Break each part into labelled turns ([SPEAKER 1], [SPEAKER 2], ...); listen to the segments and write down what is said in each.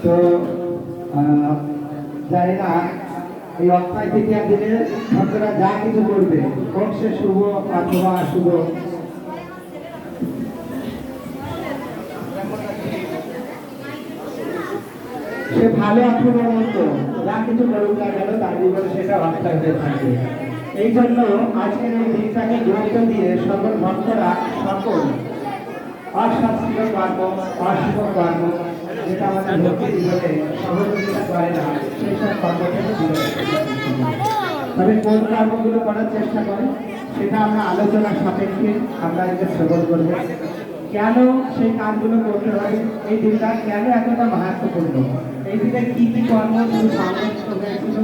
[SPEAKER 1] তো জানি না এই অক্ষয় তৃতীয়ার দিনে ভক্তরা যা কিছু করবে হোক সে শুভ অথবা অশুভ, সে ভালো অথবা মন্দ যা কিছু করুক না কেন তার জীবনে সেটা অক্ষয় হয়ে থাকবে। এই জন্য আজকের এই দিনটাকে গুরুত্ব দিয়ে সকল ভক্তরা সকল অশাস্ত্রীয় কর্ম অশুভ কর্ম যেটা আমাদের ভক্তি জীবনে সহযোগিতা করে না সেই সব কর্ম থেকে দূরে তবে কোন কর্মগুলো করার চেষ্টা করে সেটা আমরা আলোচনার সাপেক্ষে আমরা এটা শ্রবণ করবো। কেন সেই কাজগুলো করতে হয়, এই দিনটা কেন এতটা মাহাত্মপূর্ণ, এই দিনে কি কি কর্ম শুধু সংরক্ষিত হয়েছিল,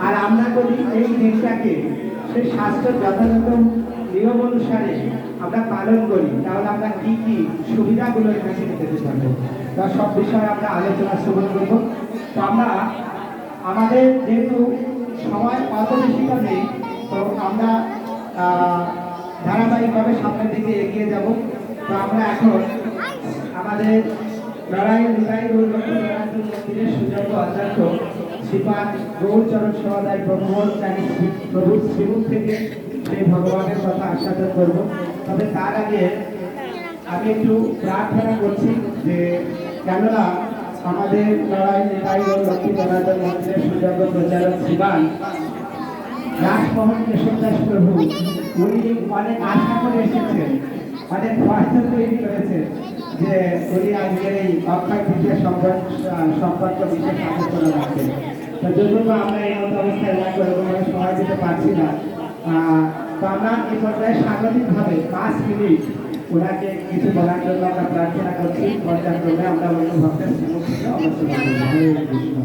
[SPEAKER 1] আর আমরা যদি এই দিনটাকে সেই শাস্ত্র যথাযথ নিয়ম অনুসারে আমরা পালন করি তাহলে আমরা কি কি সুবিধাগুলো এখান থেকে পেতে পারবো, তার সব বিষয়ে আমরা আলোচনা শ্রবণ করবো। তো আমরা আমাদের যেহেতু সময় অত বেশিটা নেই, তো আমরা ধারাবাহিকভাবে সামনের দিকে এগিয়ে যাব। তো আমরা এখন আমাদের নারায়ণ মন্দিরের সুযোগ্য অধ্যক্ষ শ্রীপাদ গৌরচরণ সহদায় প্রভু শ্রীমুখ থেকে সেই ভগবানের কথা আস্বাদন করব। তবে তার আগে আমি একটু প্রার্থনা করছি যে কেননা আমাদের নারায়ণ লক্ষ্মী জনার্দন মন্দিরের সুযোগ্য প্রচারক শ্রীমান রাজমোহন কেশবদাস প্রভু উনি অনেক আশা করে এসেছেন, অনেক বাস্তব তৈরি করেছেন যে উনি আজকের এই অক্ষয় তৃতীয়া সম্পর্ক বিশেষ আলোচনা রাখছেন। তো যদি আমরা এই মতো অবস্থায় না করে কোনো সময় দিতে পারছি না, তো আমরা এই পর্যায়ে স্বাগতিকভাবে 5 মিনিট ওনাকে কিছু বলার জন্য আমরা প্রার্থনা করছি। পর্যায়ক্রমে আমরা অন্য ভক্তের শ্রীমুখ থেকে আলোচনা করব। হরে কৃষ্ণ।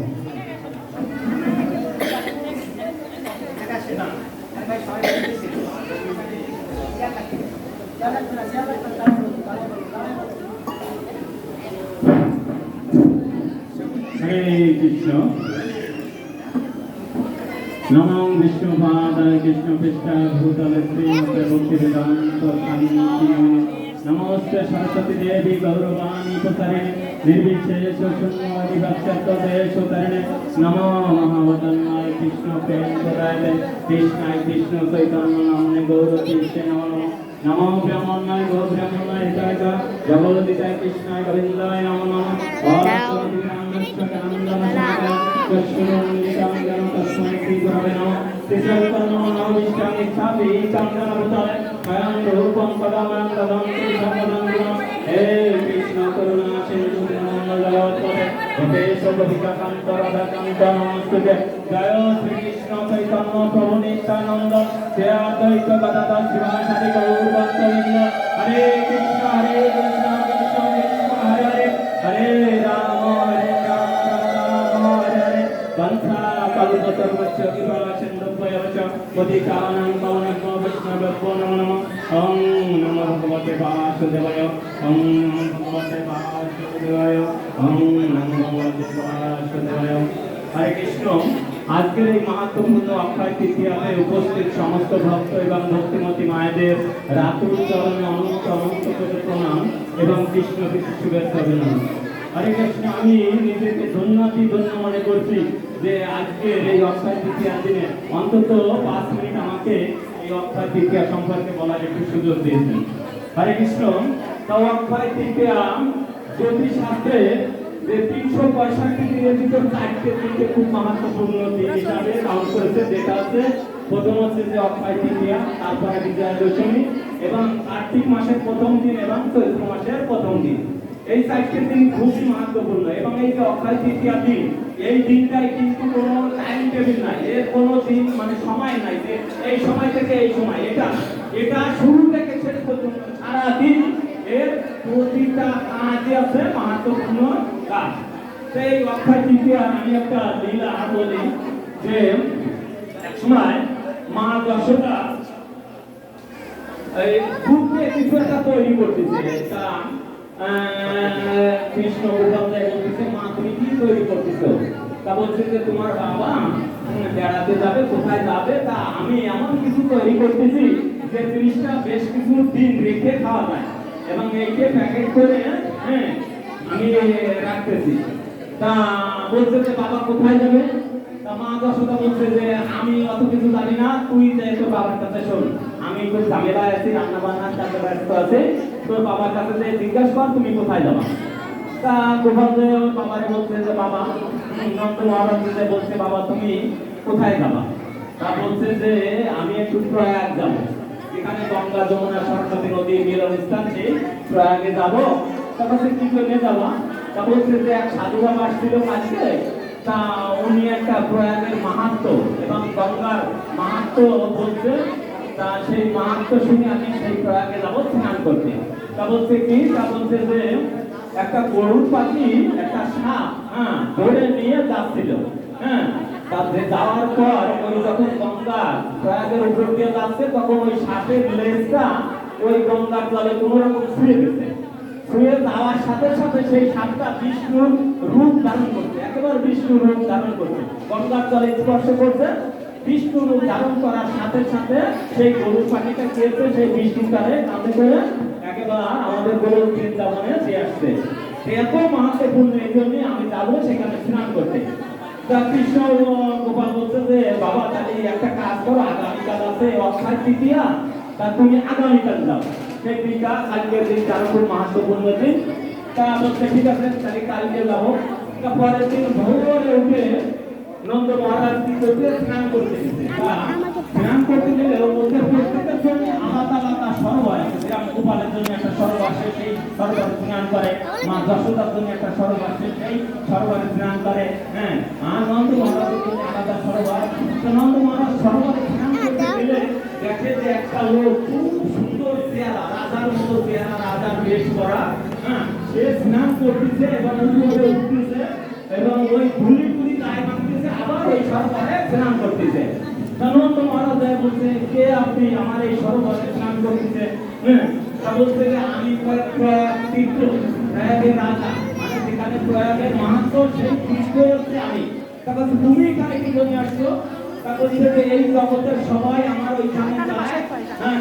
[SPEAKER 2] হরে কৃষ্ণ। নমো বিষ্ণুপাদায় কৃষ্ণপৃষ্ঠায় ভূতলে শ্রীমতে ভক্তিবেদান্ত স্বামী নমস্তে সরস্বতী দেবী গৌরবাণী প্রসারিণে निर्विशेष शून्यवादिभक्तदेशोतरणे नमो महावदन्नाय कृष्ण प्रेमप्रदाय कृष्णाय कृष्ण चैतन्य नामने गौरतीर्थे नमो नमो ब्रह्मणाय गौब्रह्मणाय हिताय जगोदिताय कृष्णाय गोविन्दाय नमो नमः ओम বিষ্ণবে নমঃ শ্রীচৈতন্য নমঃ বিষ্ণবে ছাপি চন্দন ভূতলে স্বয়ং রূপম পদমং তদং শ্রীসম্পদং হে কৃষ্ণ করুণা সিন্ধু দীনবন্ধু জগৎপতে গোপেশ গোপিকাকান্ত রাধাকান্ত নমস্তুতে জয় শ্রীকৃষ্ণ চৈতন্য প্রভু নিত্যানন্দ শ্রী অদ্বৈত গদাধর শিবাসাদি গৌর ভক্তবৃন্দ হরে কৃষ্ণ কৃষ্ণ কৃষ্ণ হরে হরে হরে রাম রাম হরে হরে বংশা কল্পতরুশ্চ কৃপা সিন্ধুভ্যশ্চ পতিতানাং পাবনেভ্যো বৈষ্ণবেভ্যো নমো নমঃ ওম নমো ভগবতে বাসুদেবায় ওম নমো ভগবতে বাসুদেবায় ওম নমো ভগবতে বাসুদেবায়। হরে কৃষ্ণ। আজকের এই মাহাত্ম্যপূর্ণ অক্ষয় তৃতীয়াতে উপস্থিত সমস্ত ভক্ত এবং ভক্তিমতী মায়েদের রাতুল চরণে অনন্ত অনন্ত করে প্রণাম এবং কৃষ্ণ কৃষ্ণ শুভেচ্ছা অভিনন্দন। হরে কৃষ্ণ। আমি নিজেকে ধন্য মনে করছি যে আজকের এই অক্ষয় তৃতীয়ার দিনে অন্তত 5 মিনিট আমাকে এই অক্ষয় তৃতীয়া সম্পর্কে বলার একটু সুযোগ দিয়েছেন। হরে কৃষ্ণ। তো অক্ষয় তৃতীয়া জ্যোতিষশাস্ত্রে যে 365 দিনের ভিতর 4টে দিনকে খুব মাহাত্ম্যপূর্ণ দিন হিসাবে কাউন্ট করেছে, যেটা হচ্ছে প্রথম হচ্ছে যে অক্ষয় তৃতীয়া, তারপরে বিজয়া দশমী এবং কার্তিক মাসের প্রথম দিন এবং চৈত্র মাসের প্রথম দিন। এই 4টে দিন খুবই মাহাত্ম্যপূর্ণ এবং এই যে অক্ষয় তৃতীয়া দিন, এই দিনটাই কিন্তু কোনো টাইম টেবিল নাই, এর কোনো দিন মানে সময় নাই যে এই সময় থেকে এই সময়, এটা শুরু থেকে শেষ পর্যন্ত সারা দিন এর প্রতিটা কাজে আছে মাহাত্ম্যপূর্ণ কাজ। সেই অক্ষয় তৃতীয়া আমি একটা লীলা বলি যে এক সময় মা যশোদা এই দুধে কিছু একটা তৈরি করতেছে, তা কৃষ্ণ উপাধ্যায় বলতেছে, মা তুমি কি তৈরি করতেছো? তা বলছে যে তোমার বাবা বেড়াতে যাবে, কোথায় যাবে, তা আমি এমন কিছু তৈরি করতেছি যে জিনিসটা বেশ কিছু দিন রেখে খাওয়া যায় এবং এইকে প্যাকেট করে আমি রাখতেছি। তা বলছে যে বাবা কোথায় যাবে? তা মা যশোদা বলছে যে আমি অত কিছু জানি না, তুই যে তোর বাবার কাছে শোন, আমি একটু ঝামেলায় আছি, রান্না বান্নার কাছে ব্যস্ত আছে, তোর বাবার কাছে যে জিজ্ঞাসা কর তুমি কোথায় যাবা। তা গোপাল যে বাবারে বলছে যে বাবা, নন্দ মহারাজ বলছে বাবা তুমি কোথায় যাবা? তা বলছে যে আমি একটু প্রয়াগ যাবো, এখানে গঙ্গা যমুনা সরস্বতী নদী মিলন স্থান, সেই প্রয়াগে যাবো। তারপরে কি করে যাবা? তা বলছে যে এক সাধু বাবা আসছিল কাছে, তা উনি একটা প্রয়াগের মাহাত্ম্য এবং গঙ্গার মাহাত্ম্য বলছে, তা সেই মাহাত্ম্য শুনে আমি সেই প্রয়াগে যাবো স্নান করতে। তা বলছে কি? তা বলছে যে একটা গরুর পাখি একটা সাপ ধরে নিয়ে যাচ্ছিল, তাতে যাওয়ার পর ওই যখন গঙ্গা প্রয়াগের উপর দিয়ে যাচ্ছে তখন ওই সাপের লেজটা ওই গঙ্গার জলে কোনো রকম ছুঁয়ে গেছে। ছুঁয়ে যাওয়ার সাথে সাথে সেই সাপটা বিষ্ণুর রূপ ধারণ করছে, একেবারে বিষ্ণুর রূপ ধারণ করছে, গঙ্গার জলে স্পর্শ করছে, বিষ্ণু রূপ ধারণ করার সাথে সাথে সেই গরুর পাখিটা খেয়েছে, সেই বিষ্ণুটারে কাঁধে করে একেবারে আমাদের গরুর বৃন্দাবনে দিয়ে আসছে। এত মাহাত্ম্যপূর্ণ, এই জন্যই আমি যাবো সেখানে স্নান করতে। তা কৃষ্ণ গোপাল বলছে যে বাবা তাহলে একটা কাজ করো, আগামীকাল আছে অক্ষয় তৃতীয়া, তা তুমি আগামীকাল যাও, সেই দিনটা কালকের দিন যারা খুব মাহাত্ম্যপূর্ণ দিন। তা বলছে ঠিক আছে তাহলে কালকে যাবো। তা পরের দিন ভোরে উঠে নন্দ মহারাজ কি করতে স্নান করতে গেছে। স্নান করতে গেলে ওদের প্রত্যেকের জন্য আলাদা আলাদা সরোবর আছে, যেমন গোপালের জন্য একটা সরোবর আছে, সেই সরোবরে স্নান করে, মা যশোদার জন্য একটা সরোবর আছে, সেই সরোবরে স্নান করে, আর নন্দ মহারাজের জন্য আলাদা সরোবর। তো নন্দ মহারাজ সরোবরে স্নান করতে গেলে দেখে যে একটা লোক খুব সুন্দর চেহারা, রাজার মতো চেহারা, রাজার বেশ করা, সে স্নান করতেছে এবং উপরে উঠতেছে এবং ওই ধুলি গায়ে মাখতেছে, আবার ওই সরোবরে স্নান করতেছে। নন্দ মহারাজ বলছে কে আপনি, আমার এই সরোবরে স্নান করতেছে? তা বলছে যে আমি প্রয়াগ তীর্থ, প্রয়াগের রাজা, মানে যেখানে প্রয়াগের মাহাত্ম্য সেই তীর্থ হচ্ছে আমি। তা বলছে তুমি এখানে কি জন্য আসছো? তা বলছে যে এই জগতের সবাই আমার ওইখানে যায়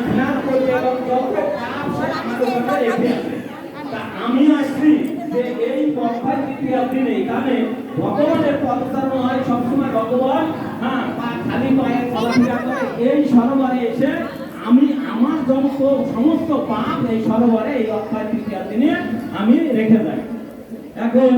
[SPEAKER 2] স্নান করতে এবং যত পাপ সে আমার ওখানে রেখে আসে। তা আমি আসছি যে এই অক্ষয় তৃতীয়ার দিনে এখানে ভগবানের পদচারণ হয়, সবসময় ভগবান খালি পায়ে চলাফেরা করে, এই সরোবরে এসে আমি আমার সমস্ত পাপ এই সরোবরে এই অক্ষয় তৃতীয়ার দিনে আমি রেখে যাই। এখন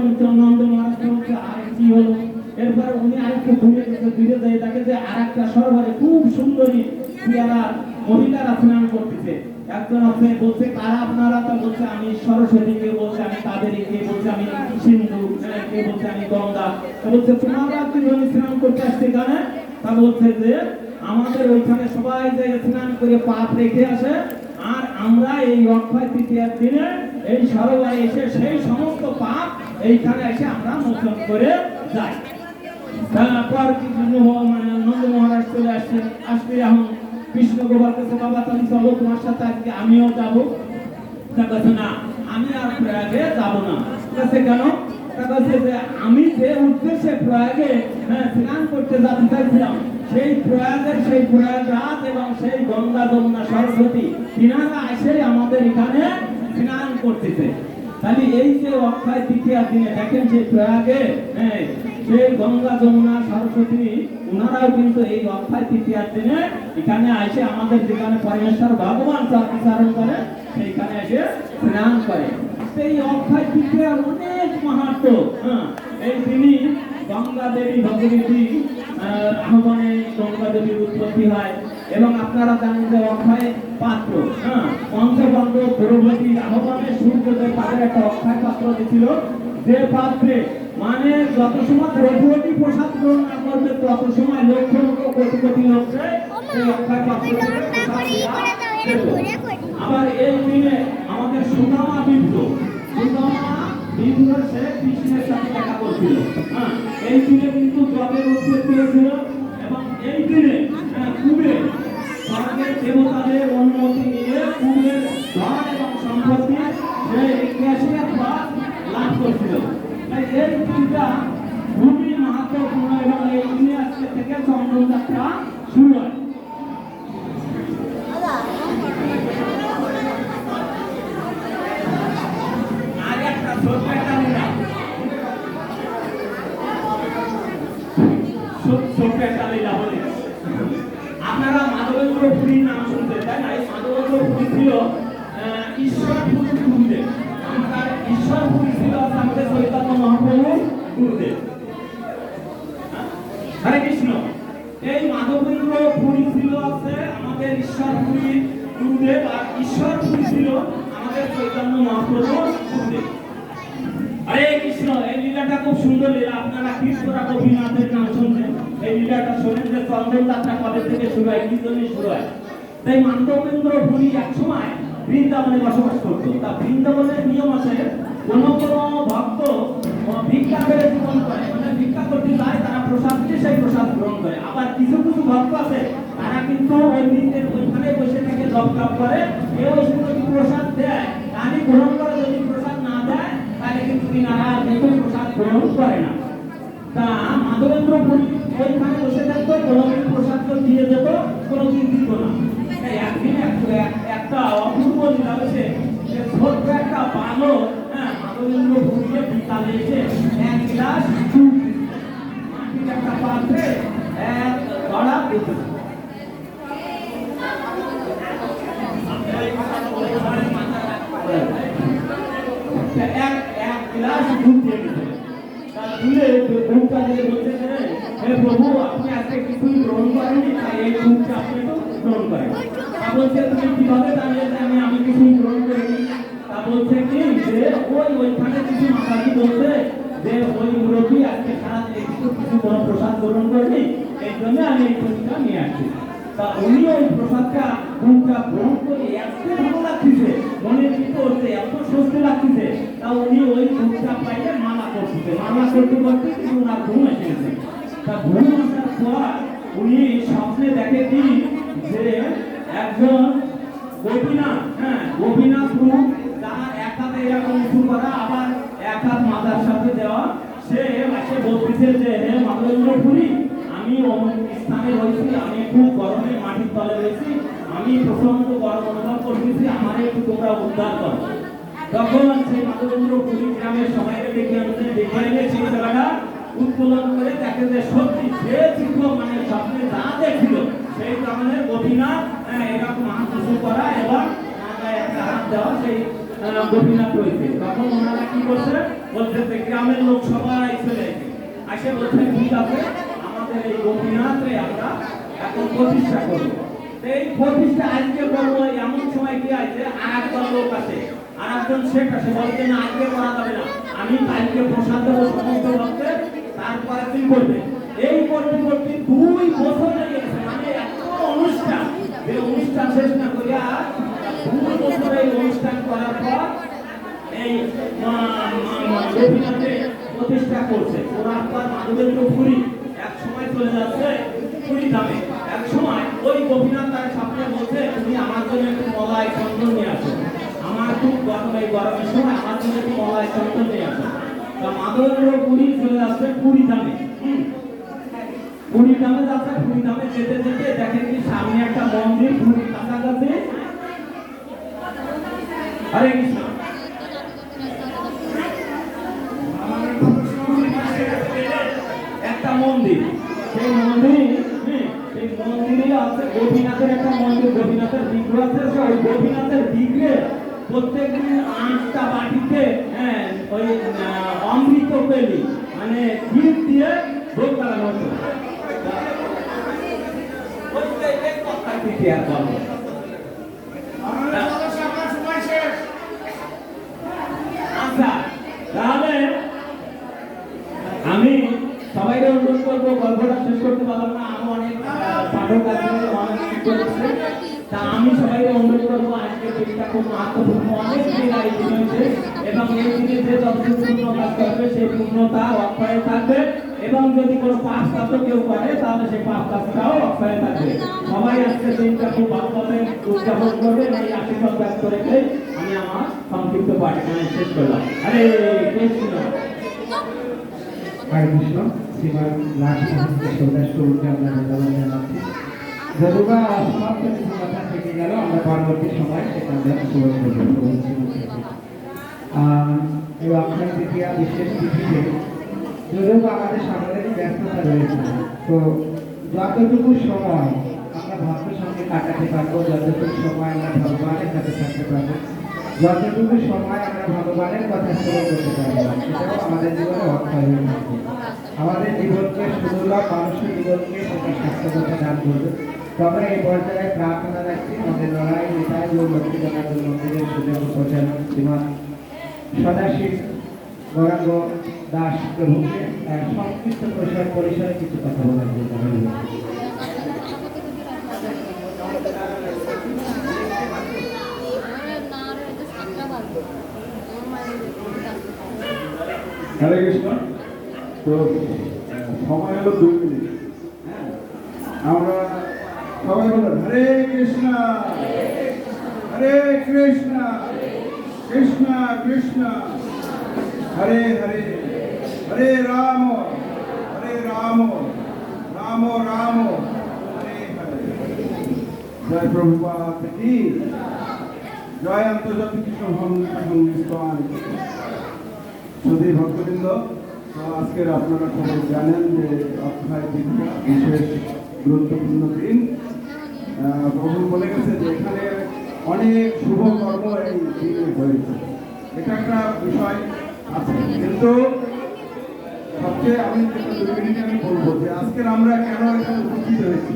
[SPEAKER 2] নন্দ মহারাজ বলছে আর কি হলো? এরপরে উনি আরেকটু দূরে গেছে, দূরে যেয়ে দেখে যে আরেকটা সরোবরে খুব সুন্দরী পেয়ারা মহিলারা স্নান করতেছে। একজন আছে বলছে কারা আপনারা, তা বলছে আমি সরস্বতী, কে বলছে আমি কাবেরী, কে বলছে আমি সিন্ধু, কে বলছে আমি গঙ্গা। তা বলছে তোমরা কিভাবে স্নান করতে আসছে এখানে? তা বলছে যে আমাদের ওইখানে সবাই যে স্নান করে পাপ রেখে আসে, আর আমরা এই অক্ষয় তৃতীয়ার দিনে এই সরোবরে এসে সেই সমস্ত পাপ এইখানে এসে আমরা মোচন করে যাই। তারপর নন্দ মহারাজ চলে আসছে এখন কৃষ্ণ গোপাল কাছে, বাবা তুমি চলো তোমার সাথে আজকে আমিও যাবো। তা কাছে না আমি আর প্রয়াগে যাবো না। কাছে কেন? তা কাছে যে আমি যে উদ্দেশ্যে প্রয়াগে স্নান করতে যেতে চাইছিলাম, সেই প্রয়াগের সেই প্রয়াগরাজ এবং সেই গঙ্গা যমুনা সরস্বতী তিনারা এসে আমাদের এখানে স্নান করতেছে। তাহলে এই যে অক্ষয় তৃতীয়ার দিনে দেখেন যে প্রয়াগে সেই গঙ্গা যমুনা সরস্বতী ওনারাও কিন্তু এই অক্ষয় তৃতীয়ার দিনে এখানে এসে আমাদের যেখানে পরমেশ্বর ভগবান চরণ করে সেইখানে এসে স্নান করে। সেই অক্ষয় তৃতীয়ার অনেক মাহাত্ম্য। এই তিনি গঙ্গা দেবী ভগবতী আহ্বানে গঙ্গা দেবীর উৎপত্তি হয়, এবং আপনারা জানেন যে অক্ষয় পাত্র পঞ্চপাণ্ডব দ্রৌপদীর আহ্বানে সূর্যদেব তাদের একটা অক্ষয় পাত্র দিয়েছিল, যে পাত্রে মানে যত সময় দ্রৌপদী প্রসাদ গ্রহণ না করবে তত সময় লক্ষ লক্ষ কোটি কোটি লোককে এই অক্ষয় পাত্র আবার এই দিনে আমাদের সুদামা বিন্দু সে কৃষ্ণের সাথে দেখা করছিল। এই দিনে কিন্তু জলের উৎপত্তি হয়েছিল, এবং এই দিনে কুবের স্বর্গের দেবতাদের অনুমতি নিয়ে কুবের ধন এবং সম্পত্তি সে 81 ভাগ লাভ করছিল। তাই এই দিনটা খুবই মাহাত্ম্যপূর্ণ, এবং এই দিনে আজকে থেকে চন্দন যাত্রা শুরু হয়। আপনারা মাধবেন্দ্র পুরীর নাম শুনতে, তাই না? এই মাধবেন্দ্র পুরী ছিল ঈশ্বরপুরী গুরুদেব। আমাদের ঈশ্বরপুরী ছিল আমাদের চৈতন্য মহাপ্রভু গুরুদেব। হরে কৃষ্ণ। এই মাধবেন্দ্র পুরী ছিল আমাদের ঈশ্বরপুরী গুরুদেব, আর ঈশ্বরপুরী ছিল আমাদের চৈতন্য মহাপ্রভু গুরুদেব। হরে কৃষ্ণ। এই লীলাটা খুব সুন্দর লীলা। আপনারা কৃষ্ণরা গোপীনাথের নাম শুনছেন, এই লীলাটা শোনেন যে চন্দন যাত্রা কবে থেকে শুরু হয়, কি জন্য শুরু হয়। তাই মাধবেন্দ্র পুরী এক সময় বৃন্দাবনে বসবাস করতো। তা বৃন্দাবনের নিয়ম আছে, কোন কোন ভক্ত ভিক্ষা করে জীবন করে, মানে ভিক্ষা করতে যায়, তারা প্রসাদ দিয়ে সেই প্রসাদ গ্রহণ করে। আবার কিছু কিছু ভক্ত আছে তারা কিন্তু ওই বৃন্দের ওইখানে বসে থেকে জপ টপ করে, কেউ যদি প্রসাদ দেয় তাহলে গ্রহণ করে, যদি প্রসাদ না দেয় তাহলে কিন্তু তিনারা কিন্তু প্রসাদ গ্রহণ করে না। তা মাধবেন্দ্র পুরী ওইখানে বসে থাকতো, কোনোদিন প্রসাদ দিয়ে যেত, কোনোদিন দিত না। একদিন একটা অপূর্ব লীলা হয়েছে, ছোট্ট একটা বালক মাধবেন্দ্র পুরীকে বিকালে এসে এক গ্লাস দুধ মাটির একটা পাত্রে এক গড়া দিত। এক গ্লাস দুধ দিয়ে দিত। প্রভু আপনি আজকে কিছুই গ্রহণ করেননি, তাই এই দুধটা আপনি গ্রহণ করেন। তা বলছে তুমি কিভাবে জানলে যে আমি কিছুই গ্রহণ করিনি? তা বলছে কি যে ওইখানে কিছু মাতাজি বলছে যে ওই মুরব্বী আজকে সারাদিন কিছু কোনো প্রসাদ গ্রহণ করেনি, এই জন্য আমি এই দুধটা নিয়ে আসছি। তা উনি ওই প্রসাদটা দুধটা গ্রহণ করে এত ভালো লাগতেছে, মনের ভিতরে এত স্বস্তি লাগতেছে, তা উনি ওই দুধটা পাইলে মালা করতেছে। মালা করতে করতে কিন্তু ওনার ঘুম এসে গেছে। তা ঘুম আসার পর উনি স্বপ্নে দেখে কি যে একজন গোপীনাথ, গোপীনাথ রূপ, তার এক হাতে এরকম উঁচু করা, আবার এক হাত মাথার সাথে দেওয়া, সে এসে বলতেছে যে হে মাধবেন্দ্র পুরী, আমি অমুক স্থানে রয়েছি, আমি খুব গরমে মাটির তলে রয়েছি, আমি প্রচন্ড গরম অনুভব করতেছি, আমার একটু তোমরা উদ্ধার করো। তখন সেই মাধবেন্দ্র পুরী গ্রামের সবাইকে ডেকে আনতে, ডেকে এনে সেই জায়গাটা উত্তোলন করে দেখে যে সত্যি যে চিত্র মানে স্বপ্নে যা দেখছিল সেই ধরনের গোপীনাথ এরকম হাত উঁচু করা এবং মাথায় একটা হাত দেওয়া সেই গোপীনাথ রয়েছে। তখন ওনারা কি করছে, বলছে যে গ্রামের লোক সবাই চলে আসে বলছে ঠিক আছে আমাদের এই গোপীনাথে আমরা এখন প্রতিষ্ঠা করবো। তো এই প্রতিষ্ঠা আজকে করবো এমন সময় কি আছে আর একজন লোক আছে আর একজন শেখ আছে বলছে না আজকে করা যাবে না, আমি কালকে প্রসাদ দেবো সমস্ত ভক্তে, তারপরে তুই করবে। এই করতে করতে 2 বছর লেগে গেছে, মানে এত অনুষ্ঠান যে অনুষ্ঠান শেষ না করিয়া 2 বছর এই অনুষ্ঠান করার পর এই গোপীনাথে প্রতিষ্ঠা করছে। করার পর মাধবেন্দ্র পুরী এক সময় চলে যাচ্ছে পুরী ধামে। এক সময় ওই গোপীনাথ তার সামনে বলছে তুমি আমার জন্য একটু মলাই চন্দন নিয়ে আসো, আমার খুব গরম, এই গরমের সময় আমার জন্য একটু মলাই চন্দন নিয়ে আসো। তা মাধবেন্দ্র পুরী চলে যাচ্ছে পুরী ধামে। পুরী ধামে যাচ্ছে, পুরী ধামে যেতে যেতে দেখেন কি সামনে একটা মন্দির পুরীর কাছাকাছি। হরে কৃষ্ণ। একটা মন্দির, সেই মন্দিরে আছে গোপীনাথের একটা মন্দির, গোপীনাথের বিগ্রহ আছে। ওই গোপীনাথের বিগ্রহে প্রত্যেকদিন 8টা বাটিতে ওই অমৃত পেলি মানে ঘি দিয়ে ভোগ করা হতো। আচ্ছা তাহলে আমি সবাই অনুরোধ করবো, গল্পটা শেষ করতে পারলাম না, আমি অনেক পাঠক আছে অনেক করছে। তা আমি সবাইকে অনুরোধ করবো আজকে দিনটা খুব মাহাত্মপূর্ণ, অনেক দিন আয়োজন হয়েছে এবং এই দিনে যে যতটুকু পূর্ণ কাজ করবে সেই পূর্ণতা অক্ষয়ে থাকবে এবং যদি কোনো পাপ কাজ কেউ করে তাহলে সেই পাপ কাজটাও অক্ষয়ে থাকবে। সবাই আজকে দিনটা খুব ভালোভাবে উদযাপন করবে, এই আশীর্বাদ ব্যক্ত রেখে আমি আমার সংক্ষিপ্ত পাঠ শেষ করলাম। হরে কৃষ্ণ।
[SPEAKER 1] হরে কৃষ্ণ। শ্রীমান লাস্ট সৌদাসকে আমরা ধন্যবাদ জানাচ্ছি। যদিবা অসমাপ্ত কিছু কথা থেকে গেল, আমরা পরবর্তী সময় সেটা আমরা পূরণ করবো। এই অক্ষয় তৃতীয়া বিশেষ তিথিতে যদিও আমাদের সকলেরই ব্যস্ততা রয়েছে, তো যতটুকু সময় আমরা ভক্তের সঙ্গে কাটাতে পারবো, যতটুকু সময় আমরা ভগবানের কাছে থাকতে পারবো, যতটুকু সময় আমরা ভগবানের কথা শ্রবণ করতে পারবো, সেটাও আমাদের জীবনে অক্ষয় হয়ে থাকবে। আমাদের জীবনকে সুদূর্লভ মানুষের জীবনকে সেটা স্বাস্থ্যকতা দান করবে। তবে এই পর্যায়ে প্রার্থনা রাখছি আমাদের লড়াই নেতায় ও লক্ষ্মীজনাদের মন্দিরের সুযোগ প্রচারক শ্রীমান সদাশিব গৌরাঙ্গ দাস প্রভুকে সংক্ষিপ্ত পরিসরে কিছু কথা বলার জন্য অনুরোধ করছি।
[SPEAKER 3] হরে কৃষ্ণ। তো সময় হলো 2 মিনিট। হ্যাঁ, আমরা সবাই বলেন হরে কৃষ্ণ হরে কৃষ্ণ কৃষ্ণ কৃষ্ণ হরে হরে, হরে রাম রাম রাম হরে হরে। জয় প্রভুপাদ কি জয়। আন্তর্জাতিক কৃষ্ণ সংস্থান সুধী ভক্তবৃন্দ, আজকের আপনারা সবাই জানেন যে অক্ষয় তৃতীয়া বিশেষ গুরুত্বপূর্ণ দিন। প্রভু বলে গেছে যে এখানে অনেক শুভ কর্ম এই দিনে হয়েছে, এটা একটা বিষয় আছে। কিন্তু সবচেয়ে আমি 2 মিনিটে আমি বলবো যে আজকের আমরা কেন এখানে উপস্থিত হয়েছি।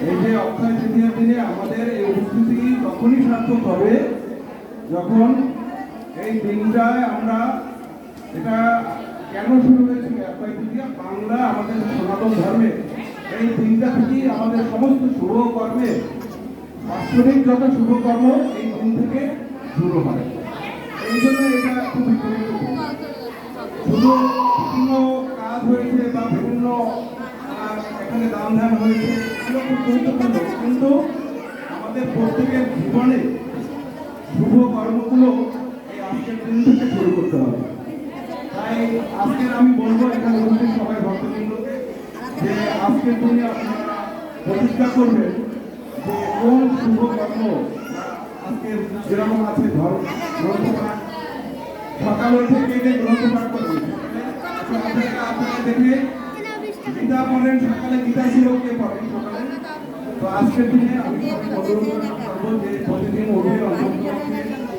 [SPEAKER 3] এই যে অক্ষয় তৃতীয়ার দিনে আমাদের এই উপস্থিতি তখনই সার্থক হবে যখন এই দিনটায় আমরা, এটা কেন শুরু হয়েছিল অক্ষয় তৃতীয়া, বাংলা আমাদের সনাতন ধর্মে এই দিনটা থেকেই আমাদের সমস্ত শুভ কর্মে, বাস্তবিক যত শুভ কর্ম এই দিন থেকে শুরু হয়। এই জন্য এটা খুবই গুরুত্বপূর্ণ। শুধু বিভিন্ন কাজ হয়েছে বা বিভিন্ন এখানে দান ধ্যান হয়েছে, এগুলো খুব গুরুত্বপূর্ণ, কিন্তু আমাদের প্রত্যেকের জীবনে শুভ কর্মগুলো এই আজকের দিন থেকে শুরু করতে হবে। তাই আজকের আমি বলবো এখানে উপস্থিত সবাই ভক্তবৃন্দকে যে আজকের দিনে আপনারা প্রতিজ্ঞা করবেন যে কোন শুভ কর্ম আজকে যেরকম আছে গ্রন্থপাঠ, সকাল উঠে কে গ্রন্থপাঠ করবেন। আপনারা দেখে গীতা পড়েন, সকালে গীতা ছিল কে পড়েন সকালে। তো আজকের দিনে আমি অনুরোধ করবো যে প্রতিদিন উঠে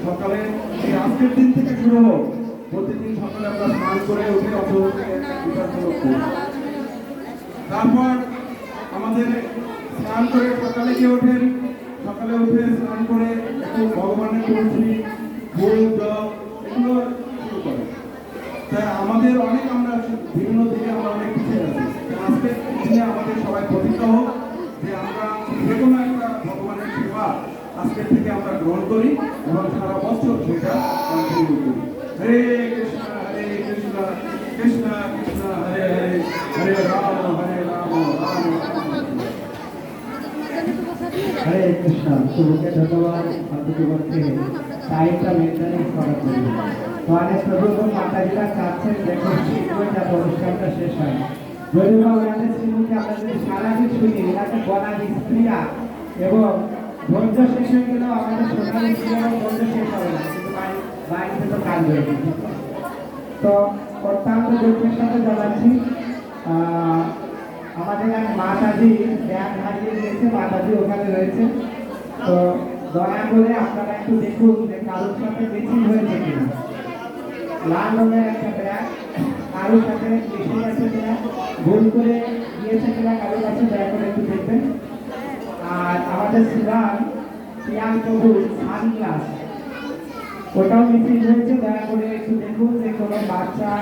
[SPEAKER 3] সকালে এই আজকের দিন থেকে শুরু হোক প্রতিদিন সকালে আমরা স্নান করে উঠে অপরকে বিসর্জন করি। তারপর আমাদের স্নান করে সকালে গিয়ে ওঠেন, সকালে উঠে স্নান করে একটু ভগবানের তুলসী ফুল জল এগুলো শুরু করে। তাই আমাদের অনেক আমরা বিভিন্ন দিকে আমরা অনেক পিছিয়ে আছি। আজকে দিনে আমাদের সবাই প্রতিজ্ঞ হোক যে আমরা যে কোনো একটা ভগবানের সেবা আজকের থেকে আমরা গ্রহণ করি এবং সারা বছর সেটা কন্টিনিউ করি। হরে কৃষ্ণ কৃষ্ণ কৃষ্ণ হরে হরে, হরে রাম রাম রাম।
[SPEAKER 1] হরে কৃষ্ণ। শুভকে ধন্যবাদ আপনাকে বলতে টাইমটা মেনটেনেন্স করার জন্য। তো অনেক প্রভু মাতাজিরা চাচ্ছেন দেখুন শীঘ্রই যাতে অনুষ্ঠানটা শেষ হয়। গরিবাবু রাজের শ্রীমুখে আমরা যদি সারাদিন শুনি এনাকে বনাদি স্ত্রীরা এবং ধৈর্য শেষ হয়ে গেলেও আমাদের সোনালি স্ত্রীরা ধৈর্য শেষ হবে না, কিন্তু বাড়িতে তো কাজ হয়ে গেছে। তো অত্যন্ত দুঃখের সাথে জানাচ্ছি আমাদের এক মাতাজি ব্যাগ হারিয়ে গেছে, মাতাজি ওখানে রয়েছে। তো দয়া করে আপনারা একটু দেখুন যে কারোর সাথে মিছিল হয়েছে কিনা। লাল রঙের একটা ব্যাগ কারোর সাথে মিশে গেছে কিনা, ভুল করে গিয়েছে কিনা কারোর কাছে দয়া করে একটু দেখবেন। আর আমাদের শ্রীরাম পিয়ান প্রভুর সানগ্লাস ওটাও মিসিং হয়েছে, দয়া করে একটু দেখুন যে কোনো বাচ্চা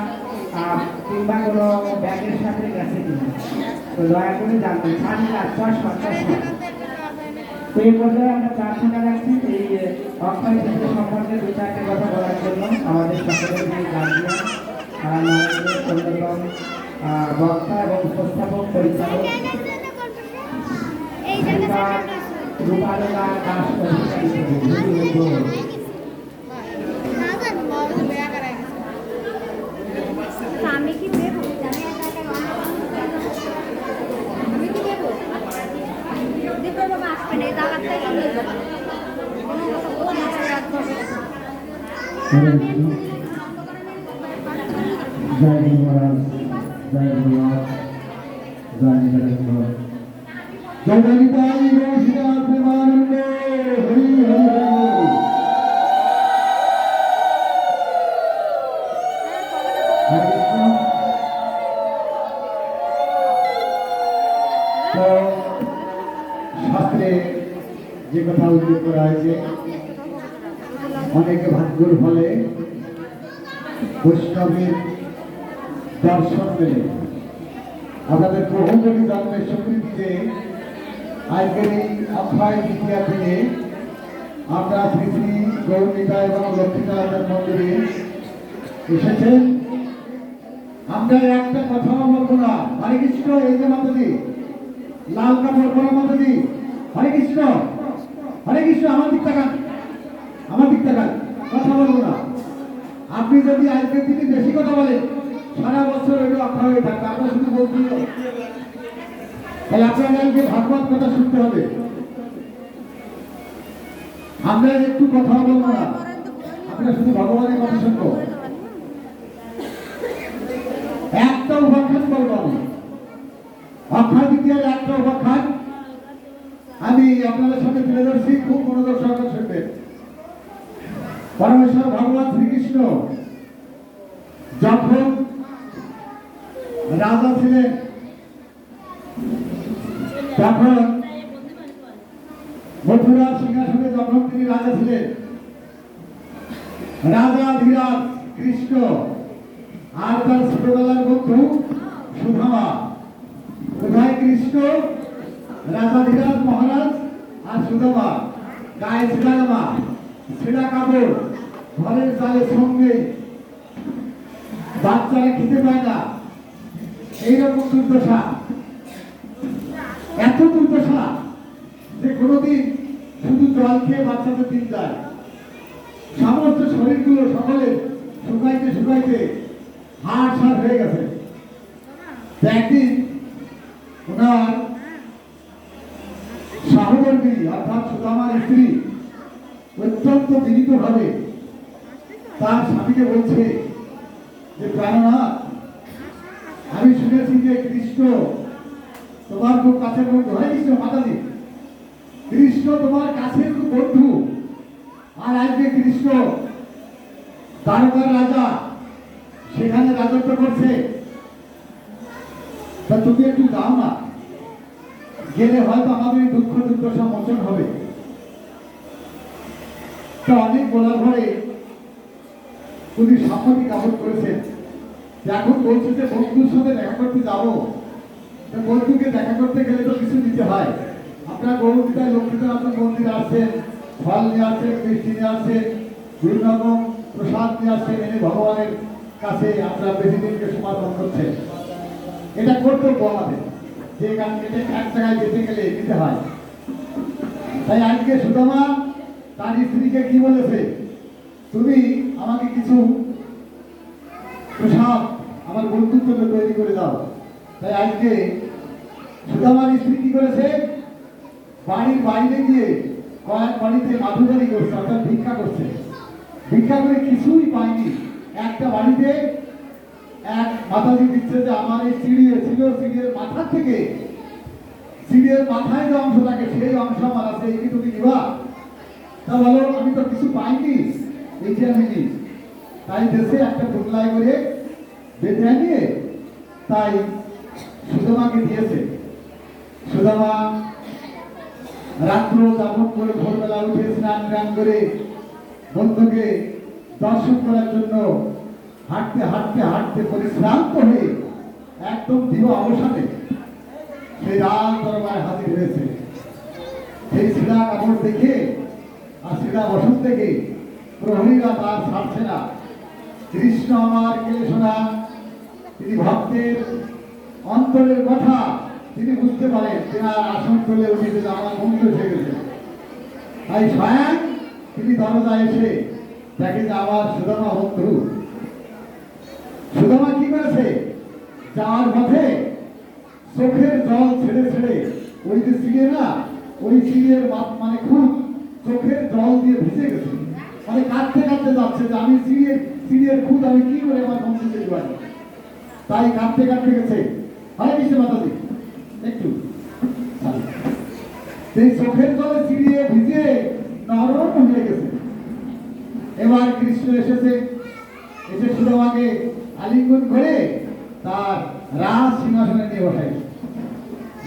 [SPEAKER 1] কিংবা কোনো ব্যাগের সাথে গেছে কিনা। তো দয়া করে জানবেন সানগ্লাস চশমা। তো এই পর্যায়ে আমরা প্রার্থনা রাখছি এই অক্ষয় তৃতীয়া সম্পর্কে দু চারটে কথা বলার জন্য আমাদের সকলের যে গার্জিয়ান নরেন্দ্রের অন্যতম বক্তা এবং উপস্থাপক পরিচালক রূপালনা দাস অধিকারী।
[SPEAKER 4] আমি কি দেবো? আমি একা একা আমি কি দেবো? দেবো বাবা আসবে না, এই জায়গাটাই নিয়ে যাবে।
[SPEAKER 1] জয় মহারাজ, জয় ভোলানাথ, জয় জগন্নাথ, জয় জগন্নাথ গৌরীনাথ প্রেমানন্দ, হরি হরি হরি। হরে কৃষ্ণ। তো শাস্ত্রে যে কথা উল্লেখ করা হয়েছে অনেকে ভাগ্যর ফলে বৈষ্ণবের দর্শন পেলে আপনাদের বহুমুখী জন্মের স্বীকৃতিতে আজকের এই অক্ষয় তৃতীয়া দিনে আমরা শ্রী শ্রী গৌরীতা এবং লক্ষ্মীনারায়ণ মন্দিরে এসেছেন। আমরা একটা কথা বলবো না, হরে কৃষ্ণ। এই যে মাতাজি লাল কাপড় পরা মাতাজি, হরে কৃষ্ণ, হরে কৃষ্ণ। আমার দিক তাকান, আমার দিক তাকান, কথা বলবো না। আপনি যদি আজকের দিনে বেশি কথা বলেন সারা বছর ওইটা অক্ষয় হয়ে থাকবে। আপনার শুধু বলতে তাহলে আপনাদেরকে ভাগবত কথা শুনতে হবে। আমরা একটু কথা বলবো না, আমরা শুধু ভগবানের কথা শুনবো। একটা উপাখ্যান বলবো আমি, অক্ষয় তৃতীয়ার একটা উপাখ্যান আমি আপনাদের সামনে তুলে ধরছি, খুব মনোযোগ সহকারে শুনবেন। পরমেশ্বর ভগবান শ্রীকৃষ্ণ যখন রাজা ছিলেন তখন মথুরার সিংহাসনে যখন তিনি রাজা ছিলেন, রাজা ধীরাজ কৃষ্ণ আর তার ছোটবেলার বন্ধু সুধামা, কোথায় কৃষ্ণ, রাজা ধীরাজ মহারাজ আর সুধামা গায়ে ছিলামা ছেঁড়া কাপড়, ঘরের চালের সঙ্গে বাচ্চারা খেতে পায় না, এইরকম দুর্দশা। এত দুর্দশা যে কোনোদিন শুধু জল খেয়ে বাচ্চাদের দিন যায়, সমস্ত শরীরগুলো সকলে শুকাইতে শুকাইতে হাড় সার হয়ে গেছে। একদিন ওনার সহকর্মী অর্থাৎ সুদামার স্ত্রী অত্যন্ত বিনীত ভাবে তার স্বামীকে বলছে যে প্রাণনাথ, আমি শুনেছি যে কৃষ্ণ তোমার খুব কাছের বন্ধু। হয় কৃষ্ণ মাতাজি, কৃষ্ণ তোমার কাছের বন্ধু, আর আজকে কৃষ্ণ দ্বারকার রাজা
[SPEAKER 5] সেখানে রাজত্ব করছে। তা তুমি একটু যাও না, গেলে হয়তো আমাদের এই দুঃখ দুর্দশা মোচন হবে। তা অনেক বলার পরে উনি সম্মতি জ্ঞাপন করেছেন। এখন বলছে যে বন্ধুর সাথে দেখা করতে যাবো, তা বন্ধুকে দেখা করতে গেলে তো কিছু দিতে হয়। আপনার গৌরবিতায় লক্ষ্মীনারায়ণ মন্দিরে আসছেন, ফল নিয়ে আসছেন, মিষ্টি নিয়ে আসছেন, বিভিন্ন রকম প্রসাদ নিয়ে আসছেন, এনে ভগবানের কাছে আপনারা প্রেসিডেন্টকে সমাধান করছেন। এটা কর্তব্য আমাদের, যে গান কেটে এক জায়গায় যেতে গেলে দিতে হয়। তাই আজকে সুদামা তার স্ত্রীকে কি বলেছে, তুমি আমাকে কিছু প্রসাদ আমার বন্ধুর জন্য তৈরি করে দাও। তাই আজকে সুদামার স্ত্রী কি করেছে, বাড়ির বাইরে গিয়ে কয়েক বাড়িতে মাধুদারি করছে, অর্থাৎ ভিক্ষা করছে। ভিক্ষা করে কিছুই পায়নি। একটা বাড়িতে এক মাতাজি দিচ্ছে যে আমার এই সিঁড়ি ছিল, সিঁড়ির মাথা থেকে সিঁড়ির মাথায় যে অংশ থাকে সেই অংশ আমার আছে, এই কি তুমি নিবা? তা বলো আমি তো কিছু পাইনি, এই যে আমি নিই। তাই দেশে একটা টুকলাই করে বেঁধে নিয়ে তাই সুদামাকে দিয়েছে। সুদামা রাত্র যাপন করে ভোরবেলা উঠে স্নান টান করে বন্ধুকে দর্শন করার জন্য হাঁটতে হাঁটতে হাঁটতে পরিশ্রান্ত হয়ে একদম দিবা অবসানে সেই রাজ দরবারে হাজির হয়েছে। সেই শিলা কাপড় দেখে আর শিলা বসন দেখে প্রহরীরা তার ছাড়ছে না। কৃষ্ণ আমার কেলেশনা, তিনি ভক্তের অন্তরের কথা তিনি বুঝতে পারেন, তেনার আসন তুলে উঠেছে যে আমার বন্ধু এসে গেছে। তাই স্বয়ং তিনি দরজা এসে দেখে যে আমার সুদামা বন্ধু। সুদামা কি করেছে, যাওয়ার পথে চোখের জল ছেড়ে ছেড়ে ওই যে সিঁড়ে না, ওই সিঁড়ের মানে খুব চোখের জল দিয়ে ভিজে গেছে। মানে কাঁদতে কাঁদতে যাচ্ছে যে আমি সিঁড়ের খুদ আমি কি করে আমার বন্ধুকে দিবানি। তাই কাঁদতে কাঁদতে গেছে। হরে কৃষ্ণ মাতাজি একটু সেই চোখের জলে চিড়িয়ে ভিজে নরম হয়ে গেছে। এবার কৃষ্ণ এসেছে, এসে সুদামাকে আলিঙ্গন করে তার রাজ সিংহাসনে নিয়ে বসাইছে।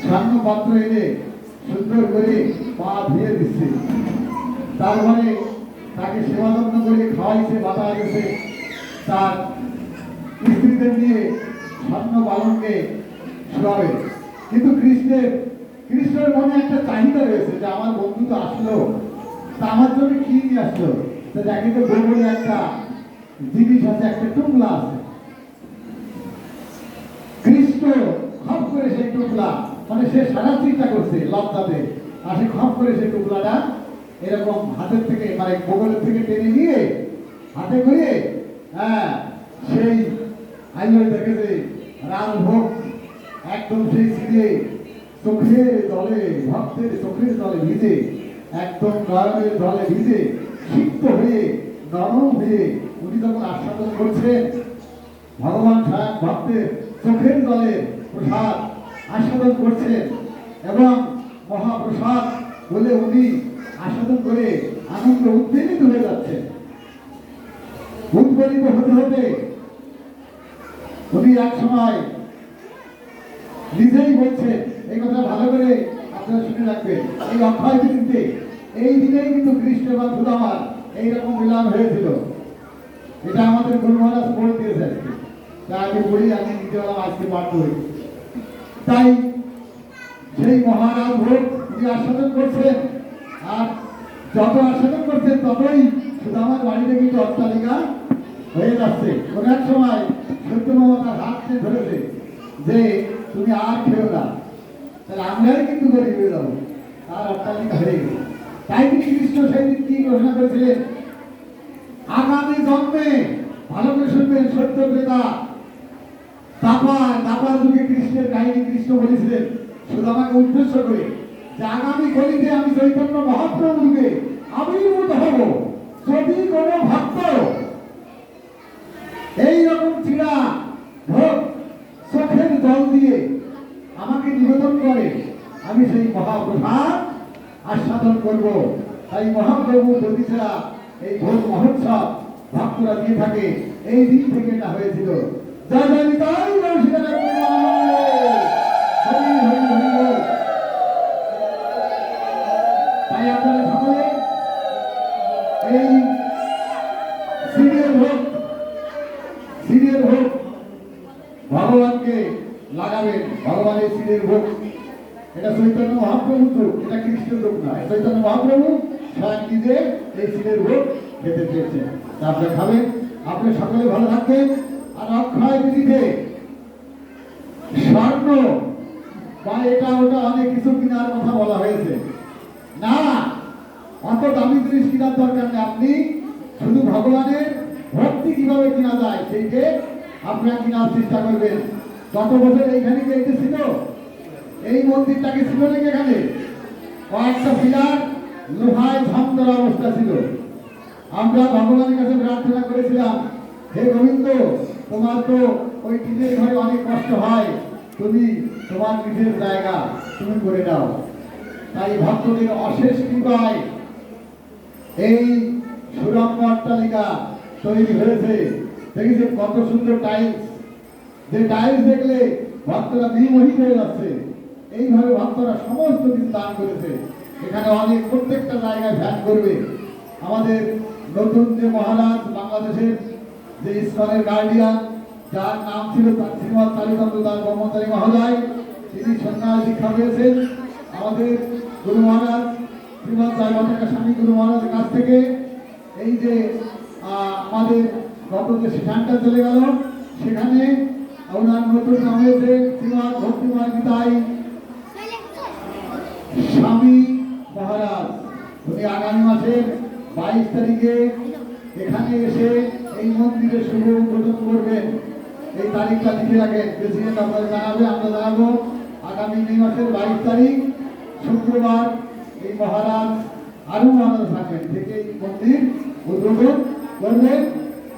[SPEAKER 5] স্বর্ণ পাত্র এনে সুন্দর করে পা ধুয়ে দিচ্ছে, তারপরে তাকে সেবা যত্ন করে খাওয়াইছে, বাতা গেছে। তার স্ত্রীদের নিয়ে স্বর্ণ পালনকে শোয়াবে। কিন্তু কৃষ্ণের মনে একটা চাহিদা রয়েছে যে আমার বন্ধু তো আসলো, তা আমার জন্য কি নিয়ে আসলো। তো দেখে তো গোবরে একটা জিনিস আছে, একটা টুকলা আছে। কৃষ্ণ খপ করে সেই টুকলা, মানে সে সারা চিন্তা করছে লজ্জাতে, আর সে খপ করে সেই টুকলাটা এরকম হাতের থেকে মানে গোবরের থেকে টেনে নিয়ে হাতে করে সেই আইলে দেখেছে রাজভোগ একদম সেই ছিঁড়ে চোখের জলে, ভক্তের চোখের জলে ভিজে, একদম নয়নের জলে ভিজে সিক্ত হয়ে নরম হয়ে উনি যখন আস্বাদন করছেন, ভগবান স্বয়ং ভক্তের চোখের জলে প্রসাদ আস্বাদন করছেন এবং মহাপ্রসাদ বলে উনি আস্বাদন করে আনন্দ উদ্বেলিত হয়ে যাচ্ছেন। উদ্বেলিত হতে হতে উনি এক সময় নিজেই বলছেন, এই কথা ভালো করে আপনারা শুনে রাখবেন, এই অক্ষয় তৃতীয়াতে এই দিনেই কিন্তু কৃষ্ণ এবং সুদামার এইরকম মিলন হয়েছিল। এটা আমাদের গুরু মহারাজ পড়ে দিয়েছেন, তা আগে পড়ি, আমি নিজে আজকে পাঠ করি। তাই সেই মহারাজ ভোগ উনি আস্বাদন করছেন, আর যত আস্বাদন করছেন ততই সুদামার বাড়িতে কিন্তু অট্টালিকা হয়ে যাচ্ছে। কোন এক সময় সত্যভামা তার হাতকে ধরেছে যে তুমি আর খেও না, তাহলে আমরাই কিন্তু গরিব হয়ে যাবো, আর অট্টালিকা হয়ে গেছে। তাই তিনি কৃষ্ণ সেদিন কি ঘোষণা করেছিলেন, আগামী জন্মে ভালো করে শুনবেন, সত্য ক্রেতা দাপার যুগে কৃষ্ণের কাহিনী কৃষ্ণ বলেছিলেন সুদামাকে উদ্দেশ্য করে যে আগামী কলিতে আমি চৈতন্য মহাপ্রভু যুগে আবির্ভূত হব, যদি কোনো ভক্ত এইরকম চিরা ভোগ চোখের জল দিয়ে আমাকে নিবেদন করে, আমি সেই মহাপ্রসাদ আস্বাদন করব। তাই মহাপ্রভু প্রতিষ্ঠা এই ভোগ মহোৎসব ভক্তরা দিয়ে থাকে। এই দিন থেকে এটা হয়েছিল। যা জানি তাই সেটা হরি হরি হরি বল। তাই আপনারা সকলে এই সিরিয়াল ভোগ ভগবানকে লাগাবেন। ভগবানের সিরিয়াল ভোগ এটা চৈতন্য মহাপ্রভু তো, এটা খ্রিস্ট লোক নয়। চৈতন্য মহাপ্রভু স্বয়ং নিজে এই সিরিয়াল ভোগ খেতে চেয়েছেন। তা আপনারা খাবেন, আপনি সকলে ভালো থাকবেন। আর অক্ষয় তিথিতে স্বর্ণ বা এটা ওটা অনেক কিছু কেনার কথা বলা হয়েছে। না, অত দামি জিনিস কেনার দরকার নেই। আপনি শুধু ভগবানের ভক্তি কিভাবে কেনা যায় সেইকে আপনারা কেনার চেষ্টা করবেন। গত বছর এইখানে কি এটা ছিল? এই মন্দিরটাকে ছিল নাকি? এখানে কয়েকটা পিলার লোহায় ঝমঝরা অবস্থা ছিল। আমরা ভগবানের কাছে প্রার্থনা করেছিলাম, হে গোবিন্দ, তোমার তো ওই টিনের ঘরে অনেক কষ্ট হয়, তুমি তোমার নিজের জায়গা তুমি করে দাও। তাই ভক্তদের অশেষ কৃপায় এই সুরম্য অট্টালিকা তৈরি হয়েছে। দেখেছে কত সুন্দর টাইলস, যে টাইলস দেখলে ভক্তরা বিমোহিত হয়ে যাচ্ছে। এইভাবে ভক্তরা সমস্ত কিছু দান করেছে। এখানে অনেক প্রত্যেকটা জায়গায় ধ্যান করবে। আমাদের নতুন যে মহারাজ, বাংলাদেশের যে ইসকনের গার্ডিয়ান, যার নাম ছিল শ্রীমৎ কালীচন্দ্র দাস ব্রহ্মচারী মহোদয়, তিনি সন্ন্যাস দীক্ষা পেয়েছেন আমাদের গুরু মহারাজ শ্রীমৎ জয়বন্তিকা স্বামী গুরু মহারাজের কাছ থেকে। এই যে আমাদের গত যে সেখানটা চলে গেল, সেখানে ওনার নতুন নাম হয়েছে শ্রীমৎ ভক্তিময় গীতাই স্বামী মহারাজ। উনি আগামী মাসের 22 তারিখে এখানে এসে এই মন্দিরের শুভ উদ্বোধন করবেন। এই তারিখটা লিখে রাখেন, প্রেসিডেন্ট আপনাদের জানাবে, আমরা জানাবো। আগামী মে মাসের 22 তারিখ শুক্রবার এই মহারাজ আরো মহারাজ থাকবেন থেকে এই মন্দির উদ্বোধন করবেন।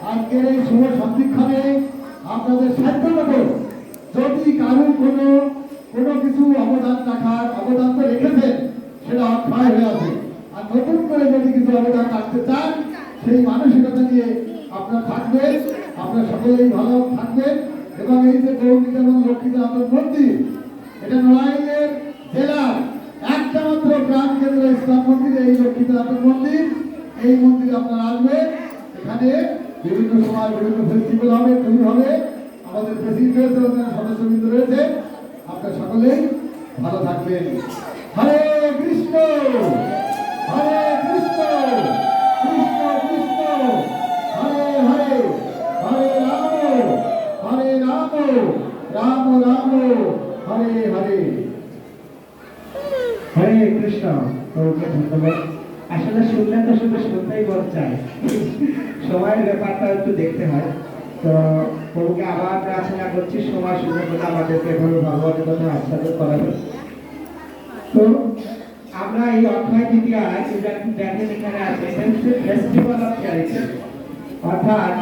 [SPEAKER 5] আজকের এই শুভ সন্ধিক্ষণে আপনাদের সাধ্য মতো যদি কারো কোনো কিছু অবদান রাখার, অবদান তো রেখেছেন, সেটা অক্ষয় হয়ে আছে। আর নতুন করে যদি কিছু অবদান রাখতে চান, সেই মানসিকতা নিয়ে আপনারা থাকবেন। আপনারা সকলেই ভালো থাকবেন। এবং এই যে গৌরীতে এবং লক্ষ্মীনাথের মন্দির, এটা নড়াইলের জেলার একটা মাত্র প্রাণ কেন্দ্র ইসলাম মন্দির, এই লক্ষ্মীনাথের মন্দির। এই মন্দিরে আপনারা আসবেন। এখানে বিভিন্ন সময় বিভিন্ন ফেস্টিভ্যাল হবে, ট্যুর হবে। আমাদের প্রেসিডেন্ট রয়েছে, সদস্যবৃন্দ রয়েছে। আপনারা সকলেই ভালো থাকবেন। হরে কৃষ্ণ, হরে কৃষ্ণ, কৃষ্ণ কৃষ্ণ, হরে হরে, হরে রাম, রাম রাম, হরে হরে।
[SPEAKER 1] হরে কৃষ্ণ। প্রভুকে ধন্যবাদ। আসলে শুনলে তো শুধু শুনতেই মন চায়, সময়ের ব্যাপারটা একটু দেখতে হয়। তো প্রভুকে আবার প্রার্থনা করছি সময় সুযোগ করে আমাদেরকে এভাবে ভগবানের কথা আস্বাদন করাবে। তো আমরা এই অক্ষয় তৃতীয়ায় দেখেন এখানে আছে ফেস্টিভ্যাল অফ চ্যারিটি, অর্থাৎ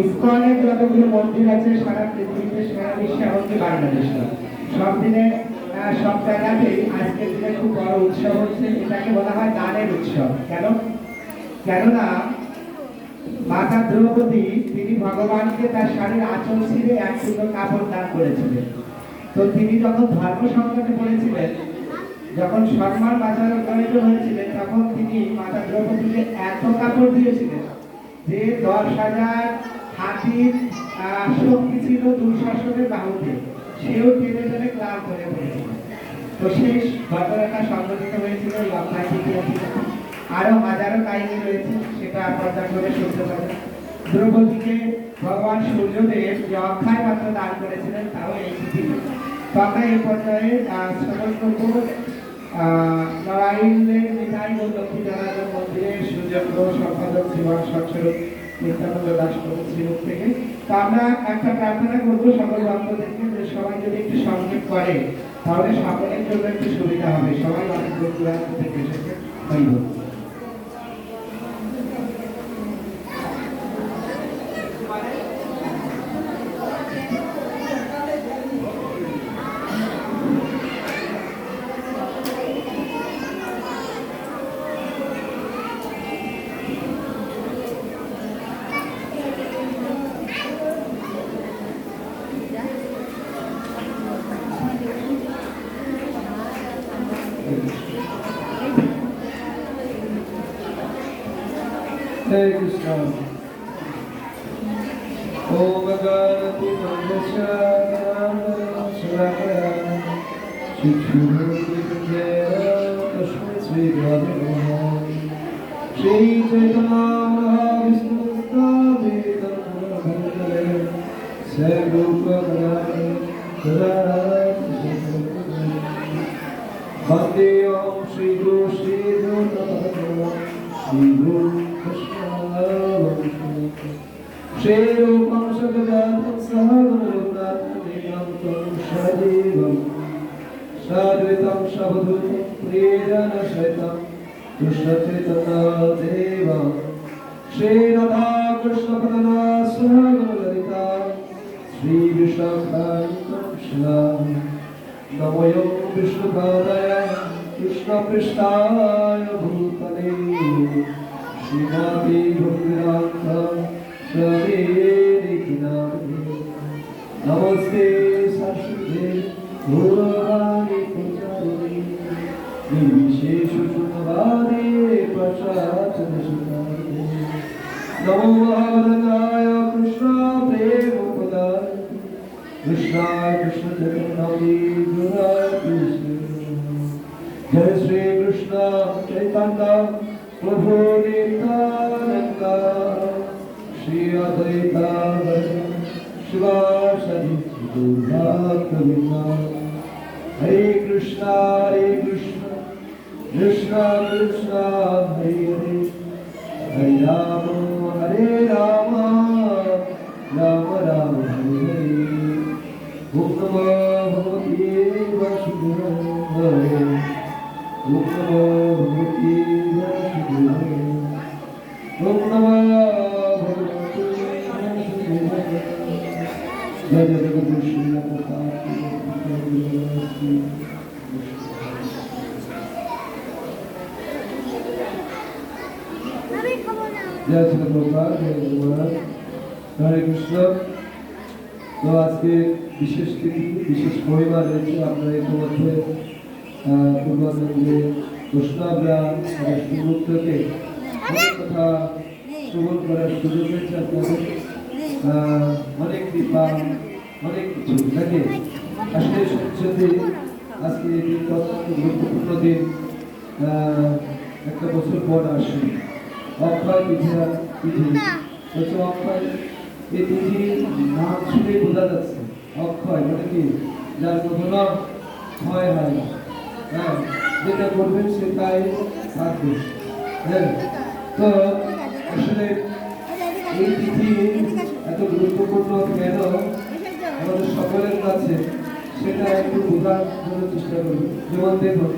[SPEAKER 1] ইসকনের যতগুলো মন্দির আছে সারা পৃথিবীতে, সারা বিশ্বে, এমনকি বাংলাদেশ সব দিনে সব জায়গাতেই আজকের দিনে খুব বড় উৎসব হচ্ছে। এটাকে বলা হয় দানের উৎসব। কেননা মাতা দ্রৌপদী তিনি ভগবানকে তার শাড়ির আঁচল ছিঁড়ে এক সুন্দর কাপড় দান করেছিলেন। তো তিনি যখন ধর্ম সংকটে পড়েছিলেন, যখন সম্মান বাঁচানোর জড়িত হয়েছিলেন, তখন তিনি মাতা দ্রৌপদীকে এত কাপড় দিয়েছিলেন যে 10,000 হাতির শক্তি ছিল দুঃশাসনের বাহুতে, সেও টেনে টেনে ক্লান্ত হয়ে পড়েছিল। তো সেই ঘটনাটা সংঘটিত হয়েছিল এই অক্ষয় তৃতীয়া থেকে। আরো হাজারো কাহিনী রয়েছে, সেটা আপনারা করে শুনতে পারেন। দ্রৌপদীকে ভগবান সূর্যদেব যে অক্ষয় পাত্র দান করেছিলেন, তাও এই পৃথিবী। তো আমরা এই পর্যায়ে শ্রবণ করব নড়াইলের নিতাই ও লক্ষ্মী জনার্দন মন্দিরের সুযোগ্য সম্পাদক জীবন সচ্ছরূপ নিত্যানন্দ দাস প্রভুর শ্রীমুখ থেকে। তো আমরা একটা প্রার্থনা করবো সকল ভক্তদেরকে, যে সবাই যদি একটু সংযোগ করে তাহলে সকলের জন্য একটু সুবিধা হবে। সবাই অনেক দূর দূরান্ত থেকে এসেছে। ধন্যবাদ। Hare Krishna. Om Ganati Mandasya Shalakaya Chikshurudvijaya Tasmai Sri Radha Shri Chaitanya Mahavishnu Davitam Bhagavate Sarvrupa Gadari Gadari Bhakti Om Shri Guru Shri Guru Shri Guru Krishna Shri Rupam Shakadatam Sahagunatam Nigamtam Shadivam Shadvitam Shabdutam Priyana Shaitam Krishna Chaitanya Deva Shri Radha Krishna Padana Sahagunalalita Shri Vishnu Krishna Namoyam Vishnu Padaya Krishna Prishtaya Bhutale Srimati Bhaktivedanta Swami Kinari Namaste Saraswate Gauravani Pujari Nirvishesha Shunavadi Prachachana Shunari Namo Mahavanaya Krishna Prema Krishna Krishna Chaitanya Krishna Jai Shri Krishna Chaitanya Prabhu Nityananda Shri Advaita Shivasadi Durga Kavina Hare Krishna Krishna Krishna Hare Hare Hare Rama Hare Rama Rama Rama Hare Hare Om Namo Bhagavate Vasudevaya Om Namo Bhagavate Vasudevaya Om Namo Bhagavate Vasudevaya Jai Jai Guru Shri Prabhupada Jai Shri Prabhupada Jai Guru Maharaj Hare Krishna তো আজকে বিশেষ তিথি বিশেষ মহিমা রয়েছে আপনারা ইতিমধ্যে পূর্বানন্দে বৈষ্ণবরা শ্রীমুক্তকে অনেক কথা শ্রবণ করার সুযোগ হয়েছে আপনাদের অনেক কৃপা অনেক কিছু নাকি আসলে সত্যি আজকে এই দিনটা অত্যন্ত গুরুত্বপূর্ণ দিন একটা বছর পর আসে অক্ষয় তিথি হচ্ছে অক্ষয় এই তিথি নাম শুনে বোঝা যাচ্ছে অক্ষয় মানে কি যার কখনো ক্ষয় হয় না হ্যাঁ যেটা করবেন সেটাই থাকবে হ্যাঁ তো আসলে এই তিথি এত গুরুত্বপূর্ণ কেন আমাদের সকলের কাছে সেটা একটু বোঝার জন্য চেষ্টা করি যেমন দেখুন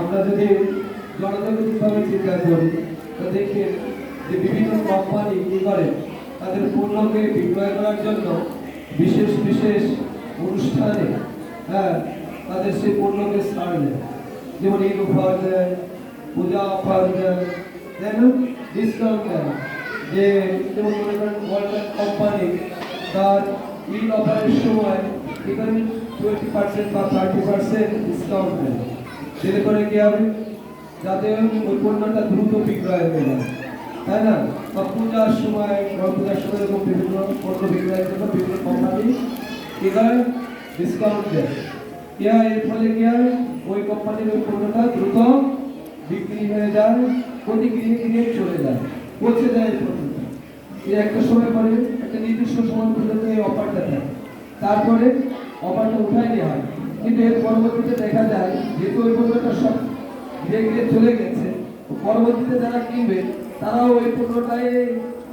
[SPEAKER 1] আমরা যদি জনজাগতিকভাবে চিন্তা করি তো দেখি যে বিভিন্ন কোম্পানি কি করে তাদের পণ্যকে বিক্রয় করার জন্য বিশেষ বিশেষ অনুষ্ঠানে তাদের সেই পণ্যকে ছাড় দেয় যেমন ঈদ অফার দেয় পূজা অফার দেয় তাই না ডিসকাউন্ট দেয় যে যেমন মনে করেন ওয়ালমার্ট কোম্পানি তার ঈদ অফারের সময় এখানে 20% বা 30% ডিসকাউন্ট দেয় সেটা করে কি হবে যাতে ওই পণ্যটা দ্রুত বিক্রয় হয়ে যায় তাই না বা পূজার সময় এরকম বিভিন্ন পণ্য বিক্রয়ের জন্য বিভিন্ন কোম্পানি কি করে ডিসকাউন্ট দেয় এর ফলে কি হয় ওই কোম্পানির ওই পণ্যটা দ্রুত বিক্রি হয়ে যায় প্রতি গৃহে চলে যায় পৌঁছে যায় পণ্যটা এই একটা সময় পরে একটা নির্দিষ্ট সময় পর্যন্ত এই অফারটা থাকে তারপরে অফারটা উঠাই দেওয়া হয় কিন্তু এর পরবর্তীতে দেখা যায় যেহেতু ওই পণ্যটা সব গৃহে চলে গেছে পরবর্তীতে যারা কিনবে তারাও ওই পণ্যটাই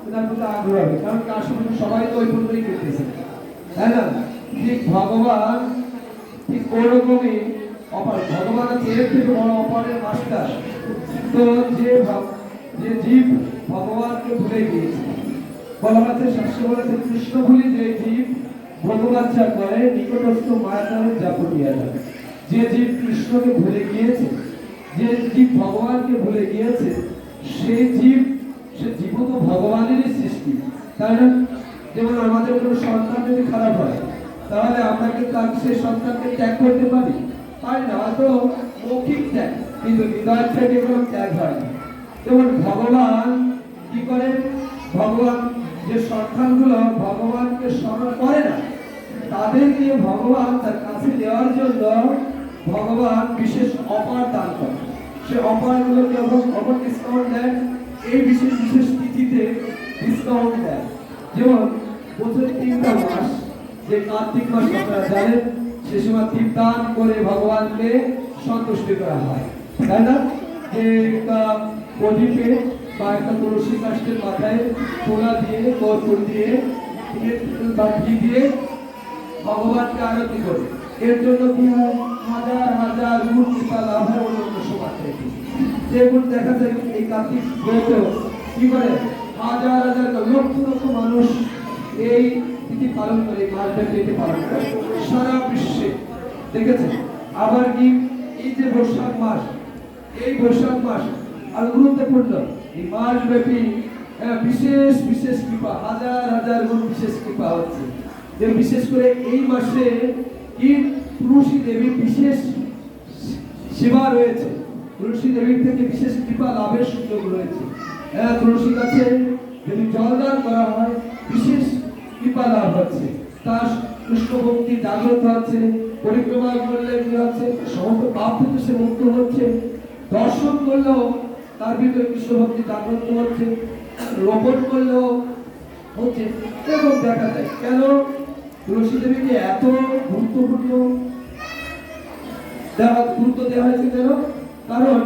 [SPEAKER 1] কেনার প্রতি আগ্রহ হবে কারণ আসলে সবাই তো ওই পণ্যই কিনতেছে তাই না ঠিক ভগবান ঠিক ওরকমই অপার ভগবান আছে এর থেকে বড় অপারের মাস্টার তো যে জীব ভগবানকে ভুলে গিয়েছে বলা হচ্ছে শাস্ত্র বলেছে কৃষ্ণ ভুলি যে জীব ভগবান যা করে নিকটস্থ মায়াকারে জাপটিয়া যায় যে জীব কৃষ্ণকে ভুলে গিয়েছে যে জীব ভগবানকে ভুলে গিয়েছে সে জীব তো ভগবানেরই সৃষ্টি তাই না যেমন আমাদের কোনো সন্তান যদি খারাপ হয় তাহলে আমরা কি তার সেই সন্তানকে ত্যাগ করতে পারি না হয়তো মুখ দেয়, কিন্তু হৃদয় থেকে কোনো ত্যাগ হয় না। যেমন ভগবান কি করে, ভগবান যে সন্তানগুলো ভগবানকে স্মরণ করে না, তাদেরকে ভগবান তার কাছে দেওয়ার জন্য ভগবান বিশেষ অফার দান করে। সে অফারগুলো যখন ডিসকাউন্ট দেয়, এই বিশেষ বিশেষ তিথিতে ডিসকাউন্ট দেয়। যেমন বছরে 3টা মাস, যে কার্তিক মাস আপনারা জানেন, সে সময় দীপদান করে ভগবানকে সন্তুষ্টি করা হয়, তাই না? যে একটা প্রদীপে বা একটা তুলসী কাষ্ঠের মাথায় তোলা দিয়ে, কর্পূর দিয়ে, বা ঘি দিয়ে ভগবানকে আরতি করে। এর জন্য কি হয়, হাজার হাজার গুণ কৃপা লাভ হয় অন্য সময় থেকে। যেমন দেখা যায় এই কার্তিক ব্রত কি করে, হাজার হাজার লক্ষ লক্ষ মানুষ এই তিথি পালন করে, এই মাসব্যাপী এটি পালন করে সারা বিশ্বে, দেখেছেন? আবার কি এই যে বৈশাখ মাস, এই বৈশাখ মাস আর গুরুত্বপূর্ণ, এই মাসব্যাপী বিশেষ বিশেষ কৃপা, হাজার হাজার গুণ বিশেষ কৃপা হচ্ছে। যে বিশেষ করে এই মাসে কি তুলসী দেবী বিশেষ সেবা রয়েছে, তুলসী দেবীর থেকে বিশেষ কৃপা লাভের সুযোগ রয়েছে। তুলসী গাছে যদি জলদান করা হয়, বিশেষ কৃপা লাভ হচ্ছে, তার কৃষ্ণ ভক্তি জাগ্রত হচ্ছে, পরিক্রমা করলে কি হচ্ছে, সমস্ত পাপ থেকে সে মুক্ত হচ্ছে, দর্শন করলেও তার ভিতরে কৃষ্ণ ভক্তি জাগ্রত হচ্ছে, রোপণ করলেও হচ্ছে। এবং দেখা যায় কেন তুলসী দেবীকে এত গুরুত্বপূর্ণ গুরুত্ব দেওয়া হয়েছে, কেন? কারণ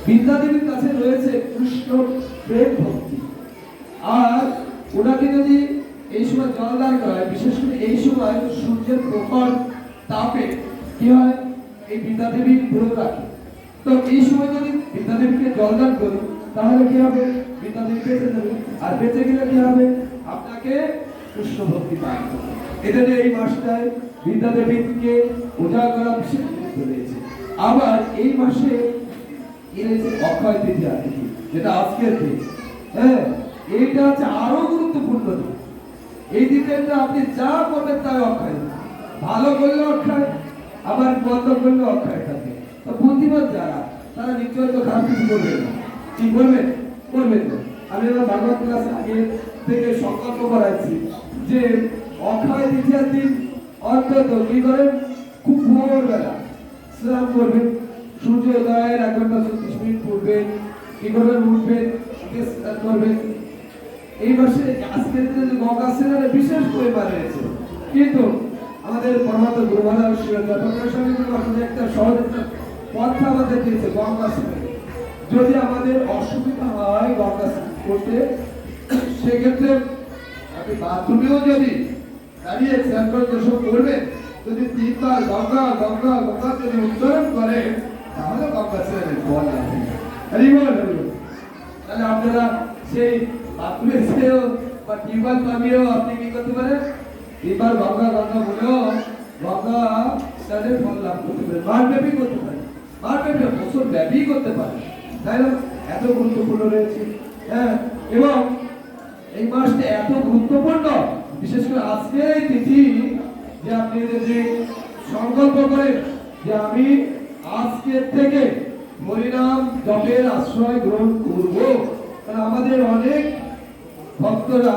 [SPEAKER 1] বিদ্যা দেবীর কাছে রয়েছে কৃষ্ণ প্রেম ভক্তি, আর ওনাকে যদি এই সময় জলদান করা হয়, বিশেষ করে এই সময় সূর্যের প্রখর তাপে কি হয়, এই বিদ্যা দেবী ধরে রাখে। তো এই সময় যদি বিদ্যা দেবীকে জলদান করি, তাহলে কি হবে, বিদ্যা দেবী বেঁচে যাবে, আর বেঁচে গেলে কি হবে, আপনাকে কৃষ্ণ ভক্তি পান করবে। এজন্য এই মাসটায় বিদ্যা দেবীকে পূজা করা বিশেষ গুরুত্ব রয়েছে। আবার এই মাসে রয়েছে অক্ষয় তৃতীয়া তিথি, যেটা আজকের দিন। এইটা হচ্ছে আরো গুরুত্বপূর্ণ দিন। এই দিনটা আপনি যা করবেন তাই অক্ষয়, ভালো করলে অক্ষয়, আবার মন্দ করলে অক্ষয় থাকে। তো বুদ্ধিমান যারা, তারা নিশ্চয় তো খারাপ কিছু করবেন না, কি করবেন, করবেন না। আমি আমার ভাগবত ক্লাস আগে থেকে সংকল্প করাচ্ছি যে অক্ষয় তৃতীয়ার দিন অন্তত কি করেন, খুব ভোরবেলা স্নান করবেন, সূর্য উদয়ের 1 ঘন্টা 36 মিনিট পূর্বে কি করবেন, উঠবেন, স্নান করবেন। এই মাসে আজকের দিনে গঙ্গা স্নানের বিশেষ পরিমাণ রয়েছে, কিন্তু আমাদের পরমাত্ম গুরু মহারাজ একটা সহজ পন্থা আমাদের দিয়েছে গঙ্গা স্নানে। যদি আমাদের অসুবিধা হয় গঙ্গা স্নান করতে, সেক্ষেত্রে আপনি বাথরুমেও যদি দাঁড়িয়ে স্নান করে দর্শন করবেন, যদি 3 বার গঙ্গা গঙ্গা গঙ্গা যদি উচ্চারণ করে, তাহলে গঙ্গা স্নানের ফল আসবে। তাহলে আপনারা সেই বাথরুমে এসেও বা টিউবওয়েল পানিয়েও আপনি কি করতে পারেন, 3 বার গঙ্গা গঙ্গা বলেও গঙ্গা স্নানের ফল লাভ করতে পারেন, মাসব্যাপী করতে পারেন, মাসব্যাপী বছর ব্যাপী করতে পারেন, তাই না? এত গুরুত্বপূর্ণ রয়েছে। এবং এই মাসটা এত গুরুত্বপূর্ণ, বিশেষ করে আজকে এই তিথি, যে আপনি যদি সংকল্প করেন যে আমি আজকের থেকে হরিনাম জপের আশ্রয় গ্রহণ করব, কারণ আমাদের অনেক ভক্তরা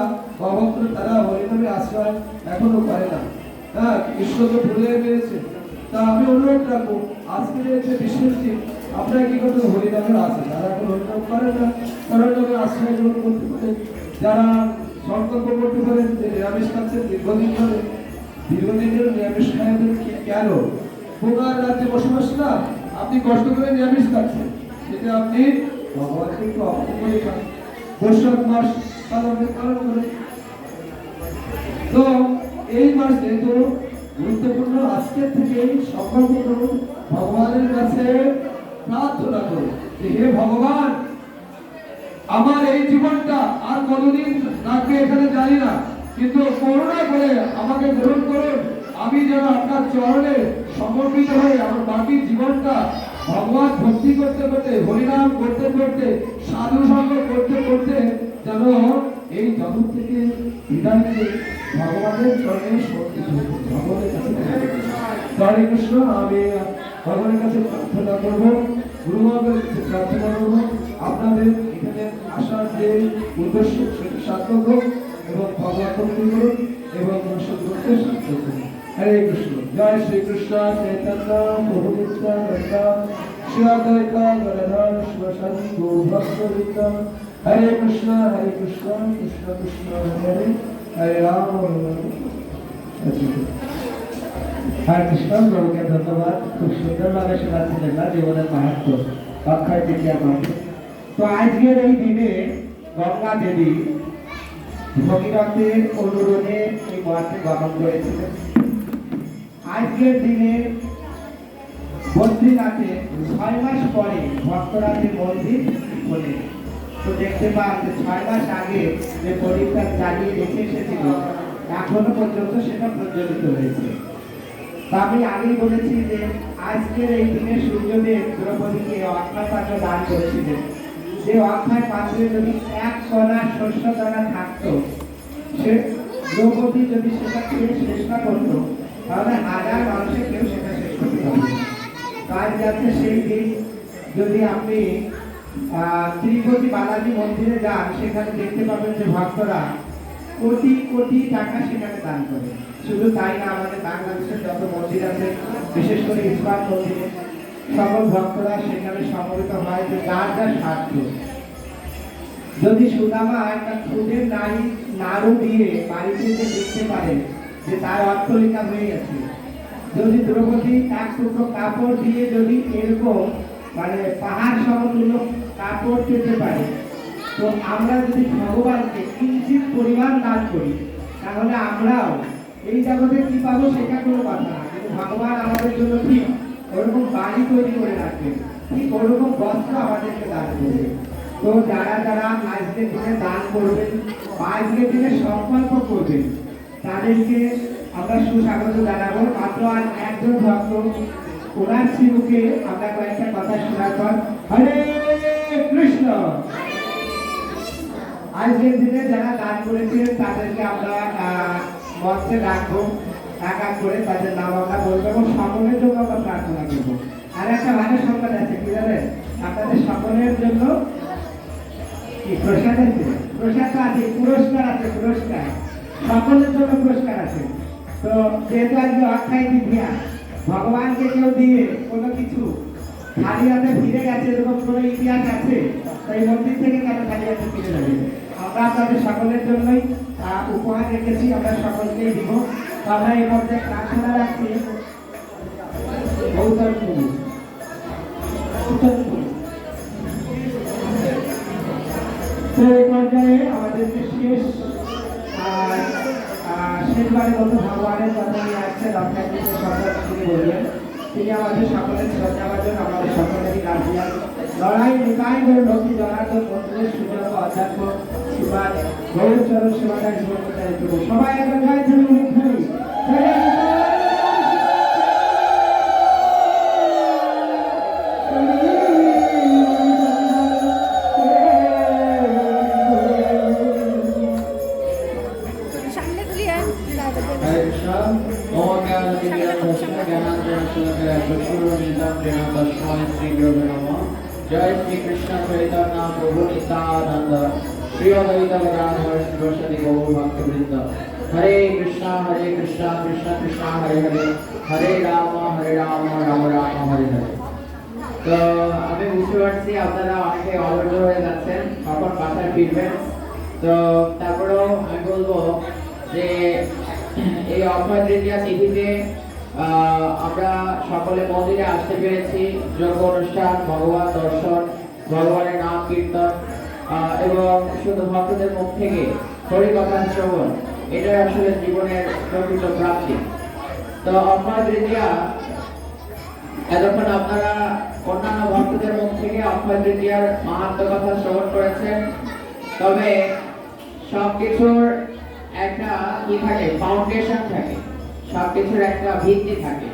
[SPEAKER 1] তারা হরিনামের আশ্রয় এখনো করে না, কৃষ্ণকে ভুলে গিয়েছে। তা আমি অনুরোধ রাখবো, আজকের যে বিশেষ দিন আপনারা কি করতে, হরিনামের আছে যারা এখন হরিনাম করেন না, হরিনামের আশ্রয় গ্রহণ করতে পারেন। যারা সংকল্প করতে পারেন যে নিরামিষ খাচ্ছেন দীর্ঘদিন ধরে, দীর্ঘদিনের নিরামিষ খাওয়াবেন কেন, ভোগার রাজ্যে বসবাস না, আপনি কষ্ট করে নিরামিষ খাচ্ছেন, সেটা আপনি ভগবানকে একটু অর্পণ করে খান, বৈশাখ মাস পালন করে। তো এই মাস যেহেতু গুরুত্বপূর্ণ, আজকের থেকে সংকল্প করুন, ভগবানের কাছে প্রার্থনা করুন যে হে ভগবান, আমার এই জীবনটা আর কতদিন থাকবে এখানে জানি না, কিন্তু করুণা করে আমাকে গ্রহণ করুন। আমি যেন আপনার চরণে সমর্পিত হয়ে আমার বাকি জীবনটা ভগবান ভক্তি করতে করতে, হরিনাম করতে করতে, সাধু সঙ্গ করতে করতে যেন এই জগৎ থেকে বিদায় নিয়ে ভগবানের চরণে ভগবানের কাছে। হরে কৃষ্ণ। আমি
[SPEAKER 3] ভগবানের কাছে প্রার্থনা করবো, গুরু মহারাজের কাছে প্রার্থনা করবো আপনাদের এখানে আসার যে উদ্দেশ্য সেটা সার্থক হোক এবং ভগবান ভক্তি করুন এবং শুদ্ধকে সার্থক করুন। হরে কৃষ্ণ। জয় শ্রীকৃষ্ণ চৈতন্য প্রভু নিত্যানন্দ শ্রী অদ্বৈত গদাধর শিবশান্তি গৌরভক্তবৃন্দ। হরে কৃষ্ণ কৃষ্ণ কৃষ্ণ হরে হরে রাম হরে রাম।
[SPEAKER 1] হরে কৃষ্ণ। প্রভুকে ধন্যবাদ, খুব সুন্দরভাবে শোনাচ্ছিলেন না জীবনের মাহাত্ম অক্ষয় তৃতীয়া মাহাত্ম। তো আজকের এই দিনে গঙ্গা দেবী ভগীরথের অনুরোধে এই মঠে গমন করেছিলেন। আজকের দিনে বদ্রীনাথে 6 মাস পরে ভক্তরাজের মন্দির খোলে। তো দেখতে পান যে 6 মাস আগে যে প্রদীপটা জ্বালিয়ে রেখে এসেছিল এখনো পর্যন্ত সেটা প্রজ্বলিত হয়েছে। তা আমি আগেই বলেছি যে আজকের এই দিনে সূর্যদেব দ্রৌপদীকে অক্ষয় পাত্র দান করেছিলেন। যে অক্ষয় পাত্রে যদি 1 কণা শস্য দানা থাকতো, সে দ্রৌপদী যদি সেটা খেয়ে শেষ না করতো তাহলে 1000 মানুষের কেউ সেটা শেষ করতে পারবে না। কাজ যাচ্ছে সেই দিন যদি আপনি তিরুপতি বালাজি মন্দিরে যান, সেখানে দেখতে পাবেন যে ভক্তরা কোটি কোটি টাকা সেখানে দান করে। শুধু তাই না, আমাদের বাংলাদেশের যত মন্দির আছে, বিশেষ করে ইসলাম মন্দিরে সকল ভক্তরা সেখানে সমবেত হয় যে যার যার স্বার্থ। যদি সুদামা একটা খুদের নাড়ু দিয়ে বাড়িতে যে দেখতে পারেন যে তার অর্থলিকা হয়ে গেছে, যদি দ্রৌপদী এক টুকরো কাপড় দিয়ে যদি এরকম মানে পাহাড় সমতুল্য কাপড় পেতে পারে, তো আমরা যদি ভগবানকে কিঞ্চিত পরিমাণ দান করি তাহলে আমরাও এই জগতে কি পাবো সেটা কোনো কথা না, কিন্তু ভগবান আমাদের জন্য ঠিক ওরকম বাড়ি তৈরি করে রাখবেন, ঠিক ওরকম বস্ত্র আমাদেরকে দান করবে। তো যারা যারা আজকের দিনে দান করবেন বা আজকের দিনে সংকল্প করবেন তাদেরকে আমরা সুস্বাগত জানাবো। মাত্র আর একজন ভক্ত, ওনার শ্রীমুখে আমরা কয়েকটা কথা শোনার পর হরে কৃষ্ণ। আজকের দিনে যারা দান করেছেন তাদেরকে আমরা মঞ্চে ডাকবো, এক এক করে তাদের নাম আমরা বলবো এবং সকলের জন্য আমরা প্রার্থনা করবো। আর একটা ভালো সংবাদ আছে, কি জানেন, আপনাদের সকলের জন্য কি প্রসাদ আছে? প্রসাদ তো আছে, পুরস্কার আছে, পুরস্কার সকলের জন্য পুরস্কার আছে। তো যেহেতু আজকে অক্ষয় তৃতীয়া, ভগবানকে কেউ দিয়ে কোনো কিছু খালি হাতে ফিরে গেছে এরকম কোনো ইতিহাস আছে? তাই মন্দির থেকে কেন খালি হাতে ফিরে যাবে? আমরা আপনাদের সকলের জন্যই উপহার রেখেছি, আমরা সকলকেই দিব। আমরা এই মধ্যে প্রার্থনা রাখছি গৌতম প্রভু। তো এই পর্যায়ে আমাদের যে শেষবারের মতো ভগবানের কথা নিয়ে আসছেন অক্ষয় তৃতীয়া সরকার, তিনি বললেন, তিনি আমাদের সকলের শ্রদ্ধাভাজন, আমাদের সকলেরই গার্জিয়ান, লড়াই নিতাই গৌর ভক্তি জনার্দন মন্দিরের সুযোগ অধ্যক্ষ শ্রীমান গৌরচরণ সেবাদার জীবনচারিত। সবাই একবার জয় ধরি।
[SPEAKER 4] সামনে তুলি হ্যাঁ
[SPEAKER 2] हरे कृष्ण। ओम जय श्री कृष्ण चैतन्य प्रभु नित्यानंद श्री अद्वैत गदाधर शिवसति गौर भक्तवृंद। हरे कृष्ण कृष्ण कृष्ण हरे हरे, हरे राम राम राम हरे हरे। তো আমি বুঝতে পারছি আপনারা অনেকে অলর্ড হয়ে যাচ্ছেন, কখন বাসায় ফিরবেন। তো তারপরেও আমি বলবো যে এই অক্ষয় তৃতীয়া তিথিতে আমরা সকলে মন্দিরে আসতে পেরেছি। যোগ অনুষ্ঠান, ভগবান দর্শন, ভগবানের নাম কীর্তন এবং শুধু ভক্তদের মুখ থেকে হরি কথা শ্রবণ, এটাই আসলে জীবনের প্রকৃত প্রাপ্তি। তো অক্ষয় তৃতীয়া এতক্ষণ আপনারা অন্যান্য ভক্তদের মুখ থেকে অক্ষয় তৃতীয়ার মাহাত্ম্য কথা শ্রবণ করেছেন। তবে সবকিছুর একটা কি থাকে, ফাউন্ডেশন থাকে, সবকিছুর একটা ভিত্তি থাকে।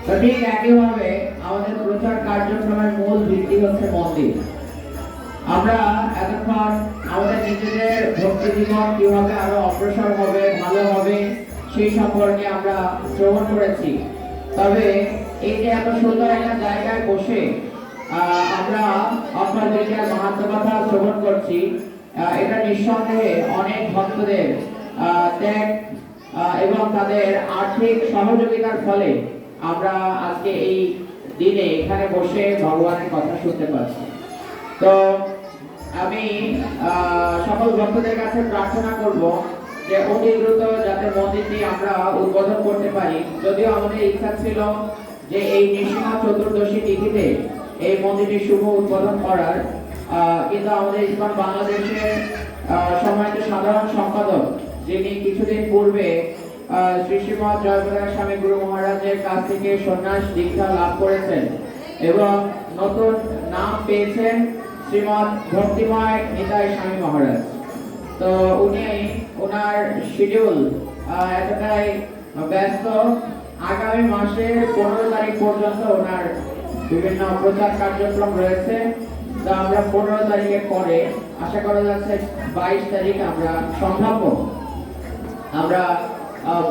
[SPEAKER 2] তো ঠিক একইভাবে আমাদের প্রচার কার্যক্রমের মূল ভিত্তি হচ্ছে মন্দির। আমরা এতক্ষণ আমাদের নিজেদের ভক্তি জীবন কিভাবে আরো অগ্রসর হবে, ভালো হবে, সেই সম্পর্কে আমরা শ্রবণ করেছি। তবে
[SPEAKER 1] এই যে এত সুন্দর একটা জায়গায় বসে আমরা আপনাদেরকে মাহাত্ম্য কথা শ্রবণ করছি, এটা নিঃসন্দেহে অনেক ভক্তদের ত্যাগ এবং তাদের আর্থিক সহযোগিতার ফলে আমরা আজকে এই দিনে এখানে বসে ভগবানের কথা শুনতে পাচ্ছি। তো আমি সকল ভক্তদের কাছে প্রার্থনা করব যে অতি দ্রুত যাতে মন্দিরটি আমরা উদ্বোধন করতে পারি। যদিও আমাদের ইচ্ছা ছিল যে এই নৃসিংহ চতুর্দশী তিথিতে এই মন্দিরটি শুভ উদ্বোধন করার, কিন্তু আমাদের ইসকন বাংলাদেশের সম্মানিত সাধারণ সম্পাদক যিনি কিছুদিন পূর্বে শ্রী শ্রীমৎ জয়প্রকাশ স্বামী গুরু মহারাজের কাছ থেকে সন্ন্যাস দীক্ষা লাভ করেছেন এবং নতুন নাম পেয়েছেন শ্রীমৎ ভক্তিময় নিতাই স্বামী মহারাজ। তো উনি ওনার শিডিউল এতটাই ব্যস্ত, আগামী মাসের 15 তারিখ পর্যন্ত ওনার বিভিন্ন প্রচার কার্যক্রম রয়েছে। তো আমরা 15 তারিখের পরে আশা করা যাচ্ছে 22 তারিখ আমরা সম্ভাব্য আমরা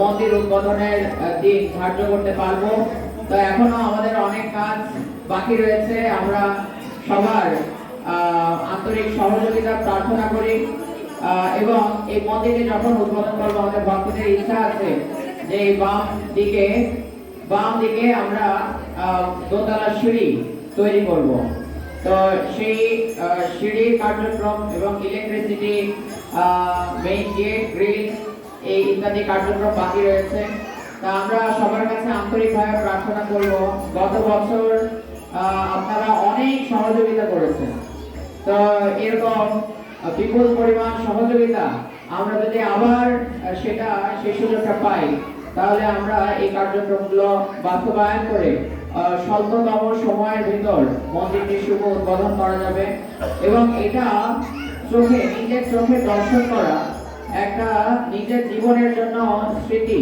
[SPEAKER 1] মন্দির উদ্বোধনের দিন ধার্য করতে পারবো। তো এখনো আমাদের অনেক কাজ বাকি রয়েছে। আমরা সবার আন্তরিক সহযোগিতা প্রার্থনা করি এবং এই মন্দিরটি যখন উদ্বোধন করবো আমাদের ভক্তদের ইচ্ছা আছে যে বাম দিকে আমরা দোতলা সিঁড়ি তৈরি করব। তো সেই সিঁড়ি কার্যক্রম এবং ইলেকট্রিসিটি, মেইন গেট, গ্রিল এই ইত্যাদি কার্যক্রম বাকি রয়েছে। তা আমরা সবার কাছে আন্তরিকভাবে প্রার্থনা করব, গত বছর আপনারা অনেক সহযোগিতা করেছেন। তো এরকম বিপুল পরিমাণ সহযোগিতা আমরা যদি আবার সেই সুযোগটা পাই, তাহলে আমরা এই কার্যক্রমগুলো বাস্তবায়ন করে স্বল্পতম সময়ের ভিতর মন্দিরটি শুভ উদ্বোধন করা যাবে। এবং এটা নিজের চোখে দর্শন করা একটা নিজের জীবনের জন্য স্মৃতি,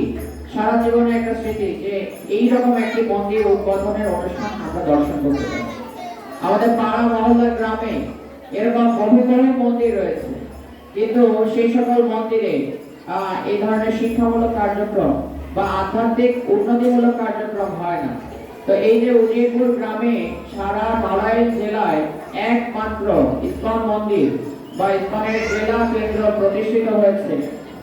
[SPEAKER 1] সারা জীবনে একটা স্মৃতি যে এইরকম একটি মন্দির উদ্বোধনের অনুষ্ঠান আমরা দর্শন করতে পারি। আমাদের পাড়া মহল্লা গ্রামে এরকম বহু বহু মন্দির রয়েছে, কিন্তু সেই সকল মন্দিরে এই ধরনের শিক্ষামূলক কার্যক্রম বা আধ্যাত্মিক উন্নতিমূলক কার্যক্রম হয় না। তো এই যে উদয়পুর গ্রামে সারা নড়াইল জেলায় একমাত্র ইসকন মন্দির বা ইসকনের জেলা কেন্দ্র প্রতিষ্ঠিত হয়েছে,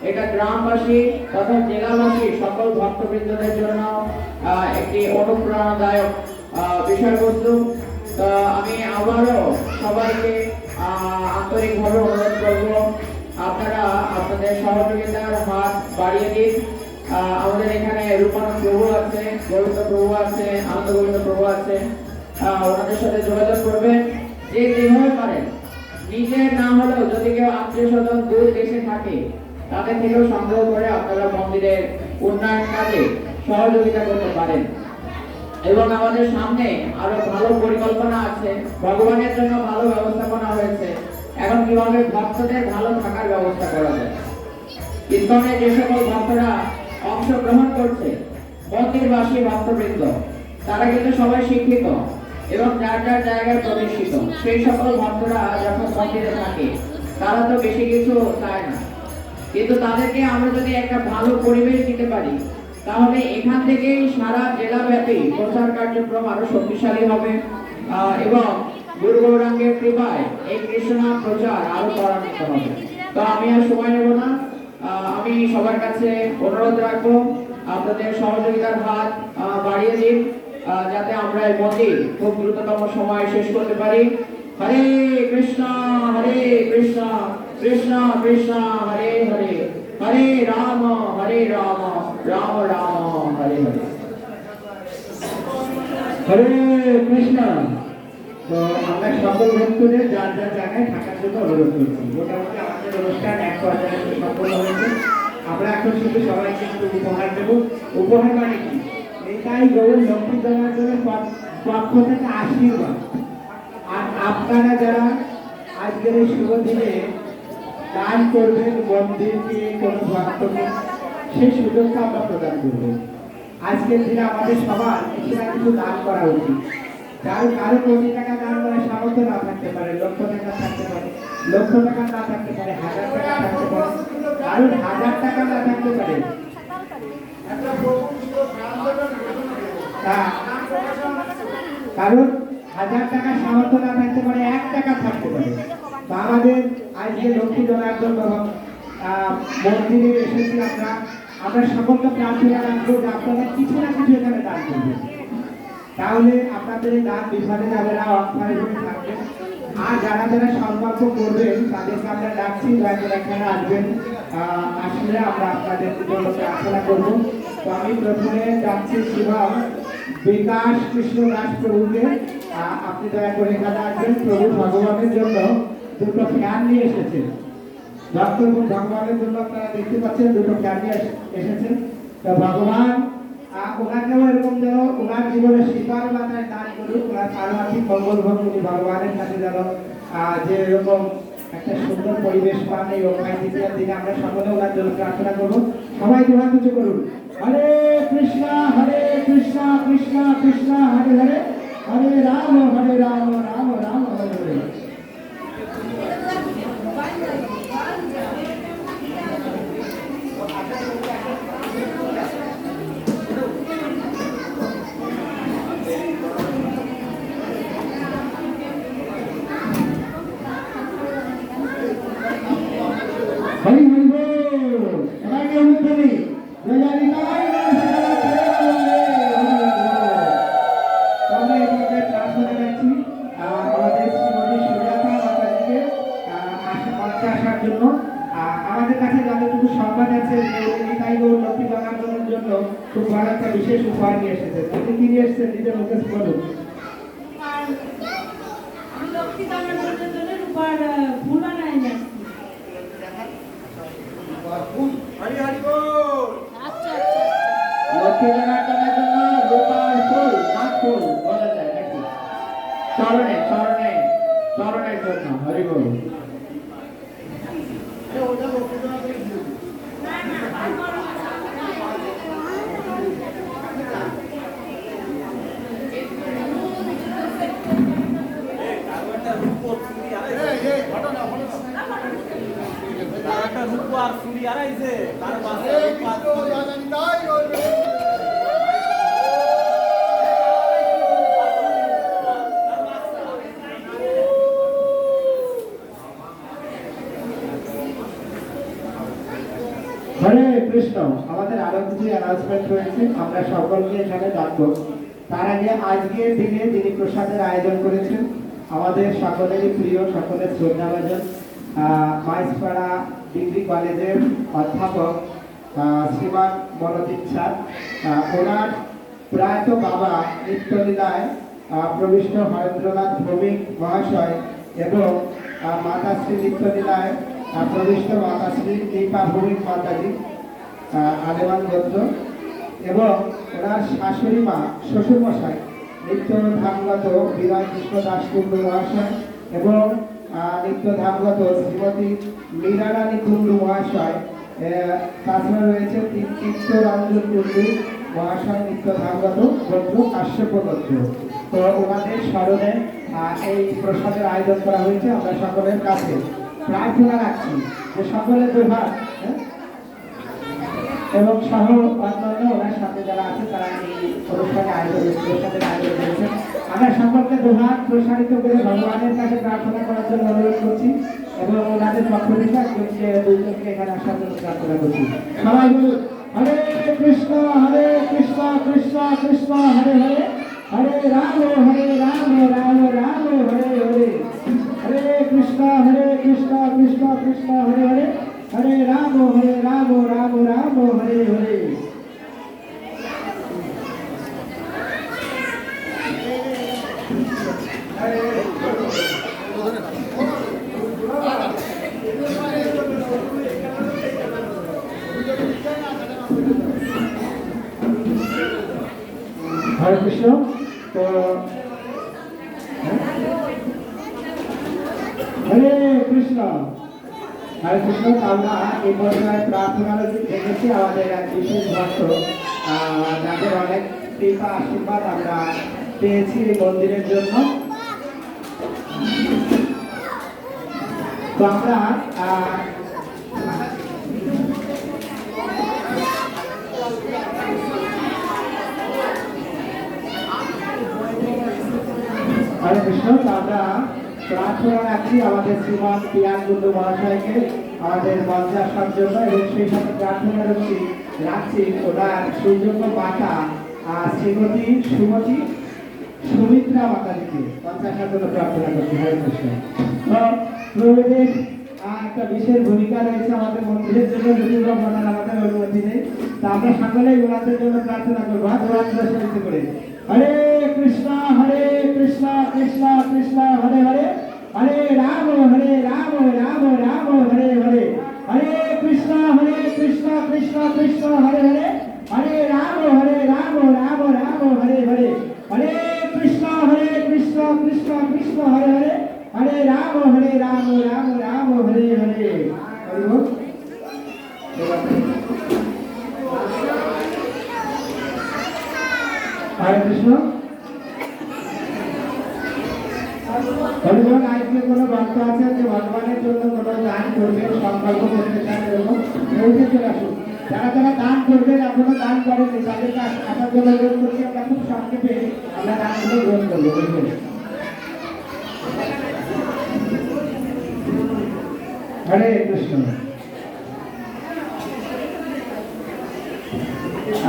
[SPEAKER 1] এটা গ্রামবাসী তথা জেলাবাসী সকল ভক্তবৃন্দদের জন্য একটি অনুপ্রেরণাদায়ক বিষয়বস্তু। আমি আবারও সবাইকে আন্তরিকভাবে অনুরোধ করব, আপনারা আপনাদের সহযোগিতার হাত বাড়িয়ে দিন। আমাদের এখানে রূপানন্দ প্রভু আছে, গোবিন্দ প্রভু আছে, আনন্দ গোবিন্দ প্রভু আছে, ওনাদের সাথে যোগাযোগ করবেন। যে যেভাবে পারেন, নিজের না হলেও যদি কেউ আত্মীয় স্বজন দূর দেশে থাকে তাদের থেকেও সংগ্রহ করে আপনারা মন্দিরের উন্নয়ন কাজে সহযোগিতা করতে পারেন। এবং আমাদের সামনে আরো ভালো পরিকল্পনা আছে, ভগবানের জন্য ভালো ব্যবস্থাপনা হয়েছে। এখন কিভাবে ভক্তদের ভালো থাকার ব্যবস্থা করা যায়, ইসকনে যে সকল ভক্তরা অংশগ্রহণ করছে, মন্দিরবাসী ভক্তবৃন্দ, তারা কিন্তু সবাই শিক্ষিত এবং যার যার জায়গায় প্রতিষ্ঠিত। সেই সকল ভক্তরা যখন মন্দিরে থাকে তারা তো বেশি কিছু চায় না, কিন্তু তাদেরকে আমরা যদি একটা ভালো পরিবেশ দিতে পারি, তাহলে এখান থেকেই সারা জেলাব্যাপী প্রচার কার্যক্রম আরো শক্তিশালী হবে এবং গুরু গৌরাঙ্গের কৃপায় এই কৃষ্ণনাম প্রচার আরো ত্বরান্বিত হবে। তো আমি আর সময় নেব না, আমি সবার কাছে অনুরোধ রাখবো আপনাদের সহযোগিতার হাত বাড়িয়ে দিন যাতে আমরা এই মন্দির খুব দ্রুততম সময় শেষ করতে পারি। হরে কৃষ্ণ কৃষ্ণ কৃষ্ণ হরে হরে, হরে রাম রাম রাম হরে হরে।
[SPEAKER 5] হরে কৃষ্ণ। তো আমরা সকল ভক্তদের যার যার জায়গায় থাকার জন্য অনুরোধ করছি। মোটামুটি আমাদের অনুষ্ঠান 1 পর্যায়ে সম্পন্ন হয়েছে। আমরা এখন শুধু সবাইকে একটু উপহার দেবো। উপহার মানে কি? এটাই গৌর লক্ষ্মী দেওয়ার জন্য পক্ষ থেকে আশীর্বাদ। আর আপনারা যারা আজকের এই শুভ দিনে দান করবেন মন্দিরকে, কোনো ভক্তকে, সেই সুযোগটা আমরা প্রদান করব। আজকের দিনে আমাদের সবার কিছু দান করা উচিত। কারো কোটি টাকা দান করার সামর্থ্য না থাকতে পারে, লক্ষ টাকা থাকতে পারে, লক্ষ টাকা না থাকতে পারে, 1000 টাকা থাকতে পারে, কারো 1000 টাকা না থাকতে পারে,
[SPEAKER 1] কারণ 1000 টাকা সামর্থ্য না থাকতে পারে, 1 টাকা থাকতে পারে। তো আমাদের আজকে লক্ষ্মী জনার্দন মন্দিরে এসেছি আমরা সকলকে প্রার্থনা রাখবো যে আপনারা কিছু না কিছু এখানে দান করবেন, তাহলে আপনাদের এই দান বিফলে যাবে না, অক্ষয় হয়ে থাকবে। আর যারা যারা সংকল্প করবেন তাদেরকে আমরা ডাকছি, যারা এখানে আসবেন, আসলে আমরা আপনাদের জন্য প্রার্থনা করবো। তো আমি প্রথমে ডাকছি শিবম বিকাশ কৃষ্ণ দাস প্রভুকে, আপনি দয়া করে এখানে আসবেন। প্রভু ভগবানের জন্য দুটো ফ্যান নিয়ে এসেছেন, ডক্টর ভগবানের জন্য আপনারা দেখতে পাচ্ছেন দুটো ফ্যান নিয়ে এসেছেন। তো ভগবান ওনাকেও এরকম যেন ওনার জীবনে শিকার মাথায় দান করুক, ওনার পারমার্থিক মঙ্গল ভঙ্গুনি ভগবানের কাছে যেন যে এরকম একটা সুন্দর পরিবেশ পান এই অক্ষয় তৃতীয়ার দিনে। আমরা সকলে ওনার জন্য প্রার্থনা করবো। সবাই দোয়া কিছু করুন। হরে কৃষ্ণ কৃষ্ণ কৃষ্ণ হরে হরে, হরে রাম রাম রাম হরে হরে। হরি হরি বল, সবাইকে অনুধ্বনি জয় জয় নিতাই গৌর সীতানাথ আমরা এই পর্যায়ে প্রার্থনা করছি আমাদের শ্রীমতী সুজাতা মাতাজিকে মঞ্চে আসার জন্য। আমাদের কাছে যতটুকু সংবাদ আছে যে নিতাই গৌর লক্ষ্মী জনার্দনের জন্য খুব বড় একটা বিশেষ উপহার নিয়ে এসেছে। তিনি কি নিয়ে এসেছেন নিজের মুখে বলুন।
[SPEAKER 6] লক্ষ্মী জনার্দনের জন্য রূপার ফুল বানায় নিয়ে আসছি।
[SPEAKER 1] লক্ষ্মী জনার্দনের জন্য রূপার ফুল, কাঠ ফুল বলা যায় নাকি, চরণের জন্য। হরি বল। হরে কৃষ্ণ। আমাদের আরো কিছু অ্যানাউন্সমেন্ট রয়েছে, আমরা সকলকে এখানে ডাকবো। তার আগে আজকের দিনে যিনি প্রসাদের আয়োজন করেছেন আমাদের সকলেরই প্রিয়, সকলের শ্রদ্ধাভাজন মাইসপাড়া ডিগ্রি কলেজের অধ্যাপক শ্রীমান মনোদীক্ষা, ওনার প্রয়াত বাবা নিত্যলীলায় প্রবিষ্ট হরেন্দ্রনাথ ভৌমিক মহাশয় এবং মাতাশ্রী নিত্যলীলায় প্রবিষ্ট মাতাশ্রী দীপা ভৌমিক মাতাজি আলেমান গোত্র, এবং ওনার শাশুড়ি মা শ্বশুরমশাই নিত্য ধামগত বিনয় কৃষ্ণ দাসকুণ্ডু মহাশয় এবং নিত্য ধামগত শ্রীমতী মীরারানী কুণ্ডু মহাশয়, তাছাড়া রয়েছে চিত্তরঞ্জন কুণ্ডু মহাশয় নিত্য ধামগত গোত্র কাশ্যপ গোত্র। তো ওনাদের স্মরণে এই প্রসাদের আয়োজন করা হয়েছে। আমরা সকলের কাছে প্রার্থনা রাখছি যে সকলের দুর্ভাগ এবং সহ অন্যান্য ওনার সাথে যারা আছে তারা এই প্রসাদের আয়োজন করেছেন। আমরা সকলকে দুহাত প্রসারিত করে ভগবানের কাছে প্রার্থনা করার জন্য অনুরোধ করছি এবং ওনাদের পক্ষ থেকে একজনকে দুইজনকে এখানে আসার জন্য প্রার্থনা করছি। সবাই বলুন হরে কৃষ্ণ কৃষ্ণ কৃষ্ণ হরে হরে, হরে রাম রাম রাম হরে হরে, হরে কৃষ্ণ কৃষ্ণ কৃষ্ণ হরে হরে, হরে রাম রাম হরে হরে। হরে কৃষ্ণ। তো হরে কৃষ্ণ আমরা এই পর্যায়ে প্রার্থনা রেখেছি আমাদের এক বিশেষ ভক্ত যাদের অনেক কৃপা আশীর্বাদ আমরা পেয়েছি এই মন্দিরের জন্য। তো আমরা হরে কৃষ্ণ। তো আমরা প্রার্থনা রাখছি আমাদের শ্রীমান পিয়ান কুন্ডু মহাশয়কে আমাদের মঞ্চে আসার জন্য, এবং সেই সাথে প্রার্থনা রাখছি ওনার সুযোগ্য মাতা শ্রীমতী সুমতি সুমিত্রা মাতাজিকে মঞ্চে আসার জন্য প্রার্থনা করছি। হরে কৃষ্ণ। তো প্রভুদের একটা বিশেষ ভূমিকা রয়েছে আমাদের মন্দিরের জন্য, যদিও ওনার আমাদের অনুমতি নেই। তা আমরা সকলেই ওনাদের জন্য প্রার্থনা করবো হাত উড়াতে করে। হরে কৃষ্ণ কৃষ্ণ কৃষ্ণ হরে হরে, হরে রাম রাম রাম হরে হরে, হরে কৃষ্ণ কৃষ্ণ কৃষ্ণ হরে হরে, হরে রাম রাম রাম হরে হরে, হরে কৃষ্ণ কৃষ্ণ কৃষ্ণ হরে হরে, হরে রাম রাম হরে হরে। হরি বল। হরে কৃষ্ণ। হরিবল। আজকে কোনো ভক্ত আছেন যে ভগবানের জন্য কোনো দান করবেন, সংকল্প করতে চান, এরকম মৌকে চলে আসুন। যারা যারা দান করবেন, এখনো দান করেনি, তাদেরকে আসার জন্য অনুরোধ করছি। আমরা খুব সংক্ষেপে আমরা দানগুলো গ্রহণ করবো। হরিবল। হরে কৃষ্ণ।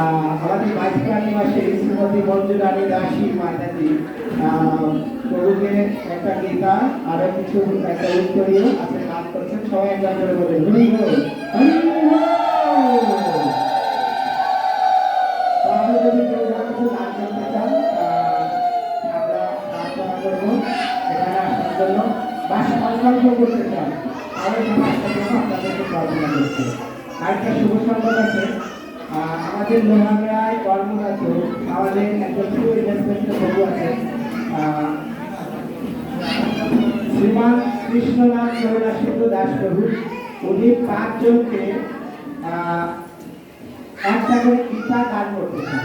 [SPEAKER 1] আমাদের মাঝখান নিবাসী শ্রীমতী মঞ্জুরানী দাসী মাতাজি প্রভুকে একটা গীতা আরো কিছু একটা উত্তরীয় আছে দান করছেন। সবাই একবার করে বলেন হরি বল, হরি বল। তাহলে যদি কেউ কিছু দান করতে চান আমরা প্রার্থনা করবো এখানে আসার জন্য, বা সংকল্প করতে চান আরো সমাজের জন্য আপনাদেরকে প্রার্থনা করছি। আরেকটা শুভ সংবাদ আছে, আমাদের লোহাগড়ায় কর্মরত আমাদের একজন প্রভু আছেন, শ্রীমান কৃষ্ণনাথ করুণাসিন্ধু দাস প্রভু। উনি 5 জনকে একটা করে গীতা দান করতে চান।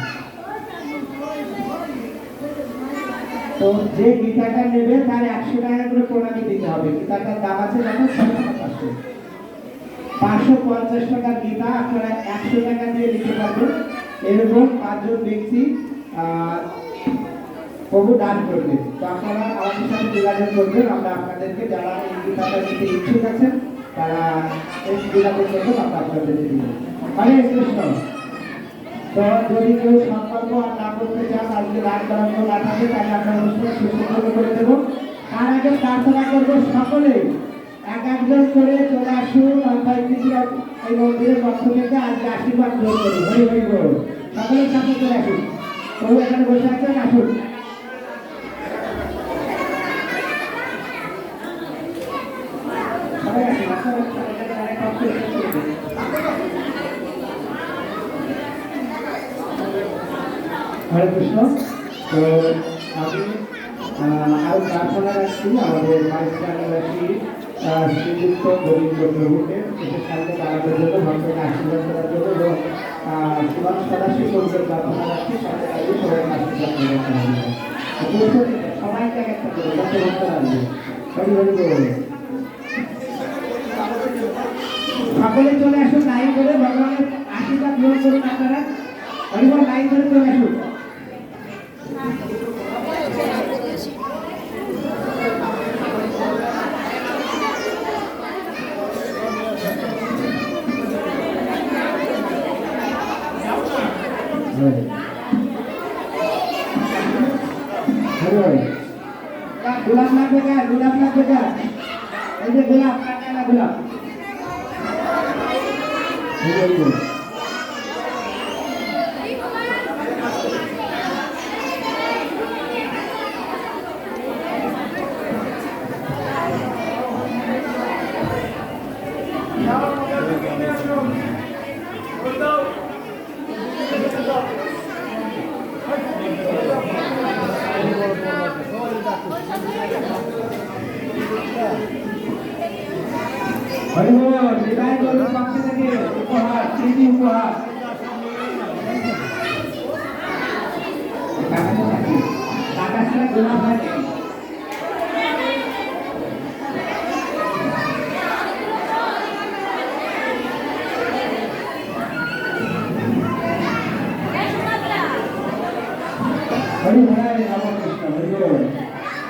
[SPEAKER 1] তো যে গীতাটা নেবে তার 100 টাকা করে প্রণামী দিতে হবে। গীতাটার দাম আছে যখন 550 টাকার গীতা আপনারা 100 টাকা দিয়ে নিতে পারবেন। এরকম 5 জন ব্যক্তি প্রভু দান করবেন। তো আপনারা আমাদের সাথে যোগাযোগ করবেন, আমরা আপনাদেরকে যারা এই গীতাটা নিতে ইচ্ছুক আছেন তারা এই যোগাযোগ করবেন, আমরা আপনাদেরকে দিব। হরে কৃষ্ণ। তো যদি কেউ সংকল্প না করতে চান, আজকে দান করানো না থাকে, তাহলে আমরা অনুষ্ঠান সুসম্পন্ন করে দেবো। তার আগে প্রার্থনা করবো সকলেই এক একজন করে চলে আসুন এই মন্দিরের পক্ষ থেকে আজকে আশীর্বাদ গ্রহণ করি। হরি হরি বল। সকলের সাথে চলে আসুন। প্রভু এখানে বসে আছেন, আসুন। সবাই আসুন। হরে কৃষ্ণ। তো আমি আরো প্রার্থনা রাখছি আমাদের মাইসবাসী শ্রীযুক্ত গোবিন্দ প্রভুকে বিশেষ কারণে দাঁড়ানোর জন্য, ভক্তকে আশীর্বাদ করার জন্য, এবং শ্রীমান সদাশিব প্রভুদের প্রার্থনা রাখছি সাথে আগে সবাই আশীর্বাদ সবাইকে একটা করে যত ভক্ত আসবে। হরি হরি বল। সকলে চলে আসুন লাইন করে, ভগবানের আশীর্বাদ গ্রহণ করুন আপনারা। হরি বল। লাইন করে চলে আসুন। গোলাপ লাগবে কার? গোলাপ লাগবে কার? এই যে গোলাপ, কাটা গোলাপ। হরিবল। বিদায় করুন পক্ষ থেকে উপহার, স্মৃতি উপহার। টাকা ছাড়া গোলাপ হয়। হরি হরে রামকৃষ্ণ। হরিবল।